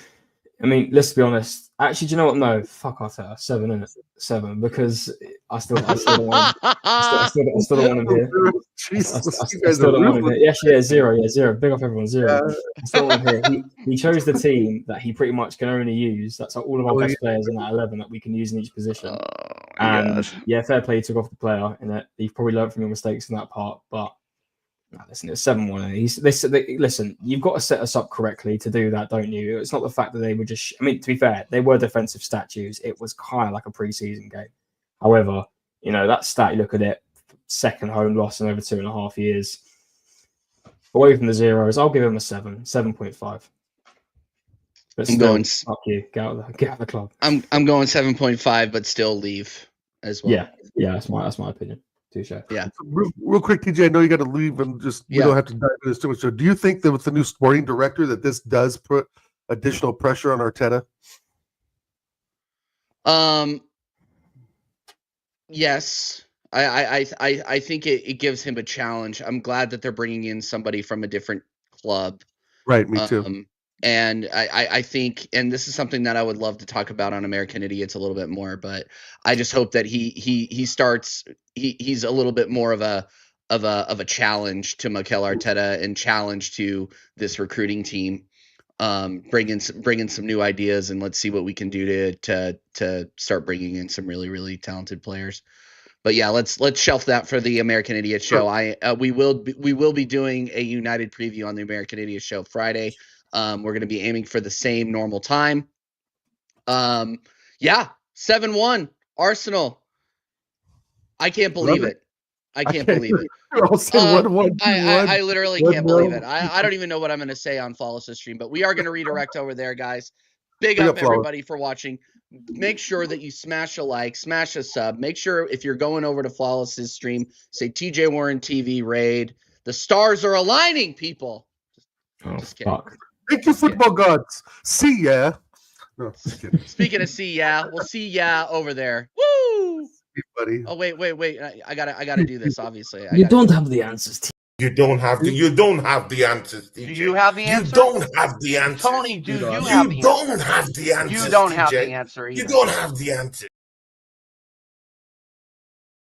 I mean, let's be honest. Actually, do you know what? No, fuck Arteta. 7, innit? 7, because I still don't want him. I still don't want him here. Jesus, I you guys still are don't want him ruthless. here. Yeah, 0. Yeah, 0. Big off everyone, 0. Yeah. I still want him here. He chose the team that he pretty much can only use. That's all of our best players in that 11 that we can use in each position. And yeah, fair play. He took off the player in it. He probably learned from your mistakes in that part, but. No, listen, it's 7-1. Listen, you've got to set us up correctly to do that, don't you? It's not the fact that they were just. I mean, to be fair, they were defensive statues. It was kind of like a preseason game. However, you know that stat. You look at it, second home loss in over 2.5 years. Away from the zeros, I'll give him a 7.5. But still, going. Fuck you. Get out of the club. I'm going 7.5, but still leave as well. Yeah. That's my opinion. Yeah. Real quick, TJ, I know you got to leave and we don't have to dive into this too much. So do you think that with the new sporting director that this does put additional pressure on Arteta? Yes. I think it gives him a challenge. I'm glad that they're bringing in somebody from a different club. Right, me too. And I think, and this is something that I would love to talk about on American Idiots a little bit more, but I just hope that he's a little bit more of a challenge to Mikel Arteta and challenge to this recruiting team, bringing some new ideas, and let's see what we can do to start bringing in some really, really talented players. But yeah, let's shelf that for the American Idiot Show. We will be doing a United preview on the American Idiot Show Friday. We're going to be aiming for the same normal time. 7-1 Arsenal. I can't believe it. I can't believe it. I literally can't believe it. I don't even know what I'm going to say on Flawless' stream, but we are going to redirect over there, guys. Big up everybody for watching. Make sure that you smash a like, smash a sub. Make sure if you're going over to Flawless' stream, say TJ Warren TV raid. The stars are aligning, people. Just kidding. Fuck. Thank you, football gods. See ya. No, just kidding. Speaking of see ya, we'll see ya over there. Woo! Hey, buddy. Oh wait. I gotta do this. Obviously, you don't have the answers. You don't have the answers. DJ. Do you have the answer? You don't have the answer. Tony, do you have the answer? You don't have the answer. You don't have DJ. the answer either. You don't have the answer.